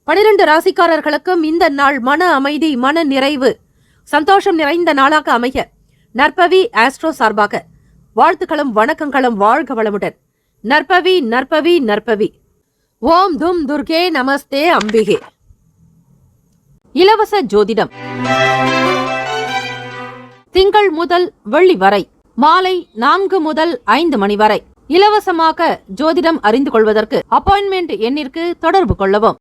12 ராசிக்காரர்களுக்கும் இந்த நாள் மன அமைதி, மன நிறைவு, சந்தோஷம் நிறைந்த நாளாக அமைய நற்பவி ஆஸ்ட்ரோ சார்பாக வாழ்த்துக்களும் வணக்கங்களும். வாழ்க வளமுடன். நற்பவி நற்பவி நற்பவி. ஓம் தும் துர்கே நமஸ்தே அம்பிகே. இலவச ஜோதிடம். திங்கள் முதல் வெள்ளி வரை மாலை 4 முதல் 5 மணி வரை இலவசமாக ஜோதிடம் அறிந்து கொள்வதற்கு அப்பாயின்மெண்ட் எண்ணிற்கு தொடர்பு கொள்ளவும்.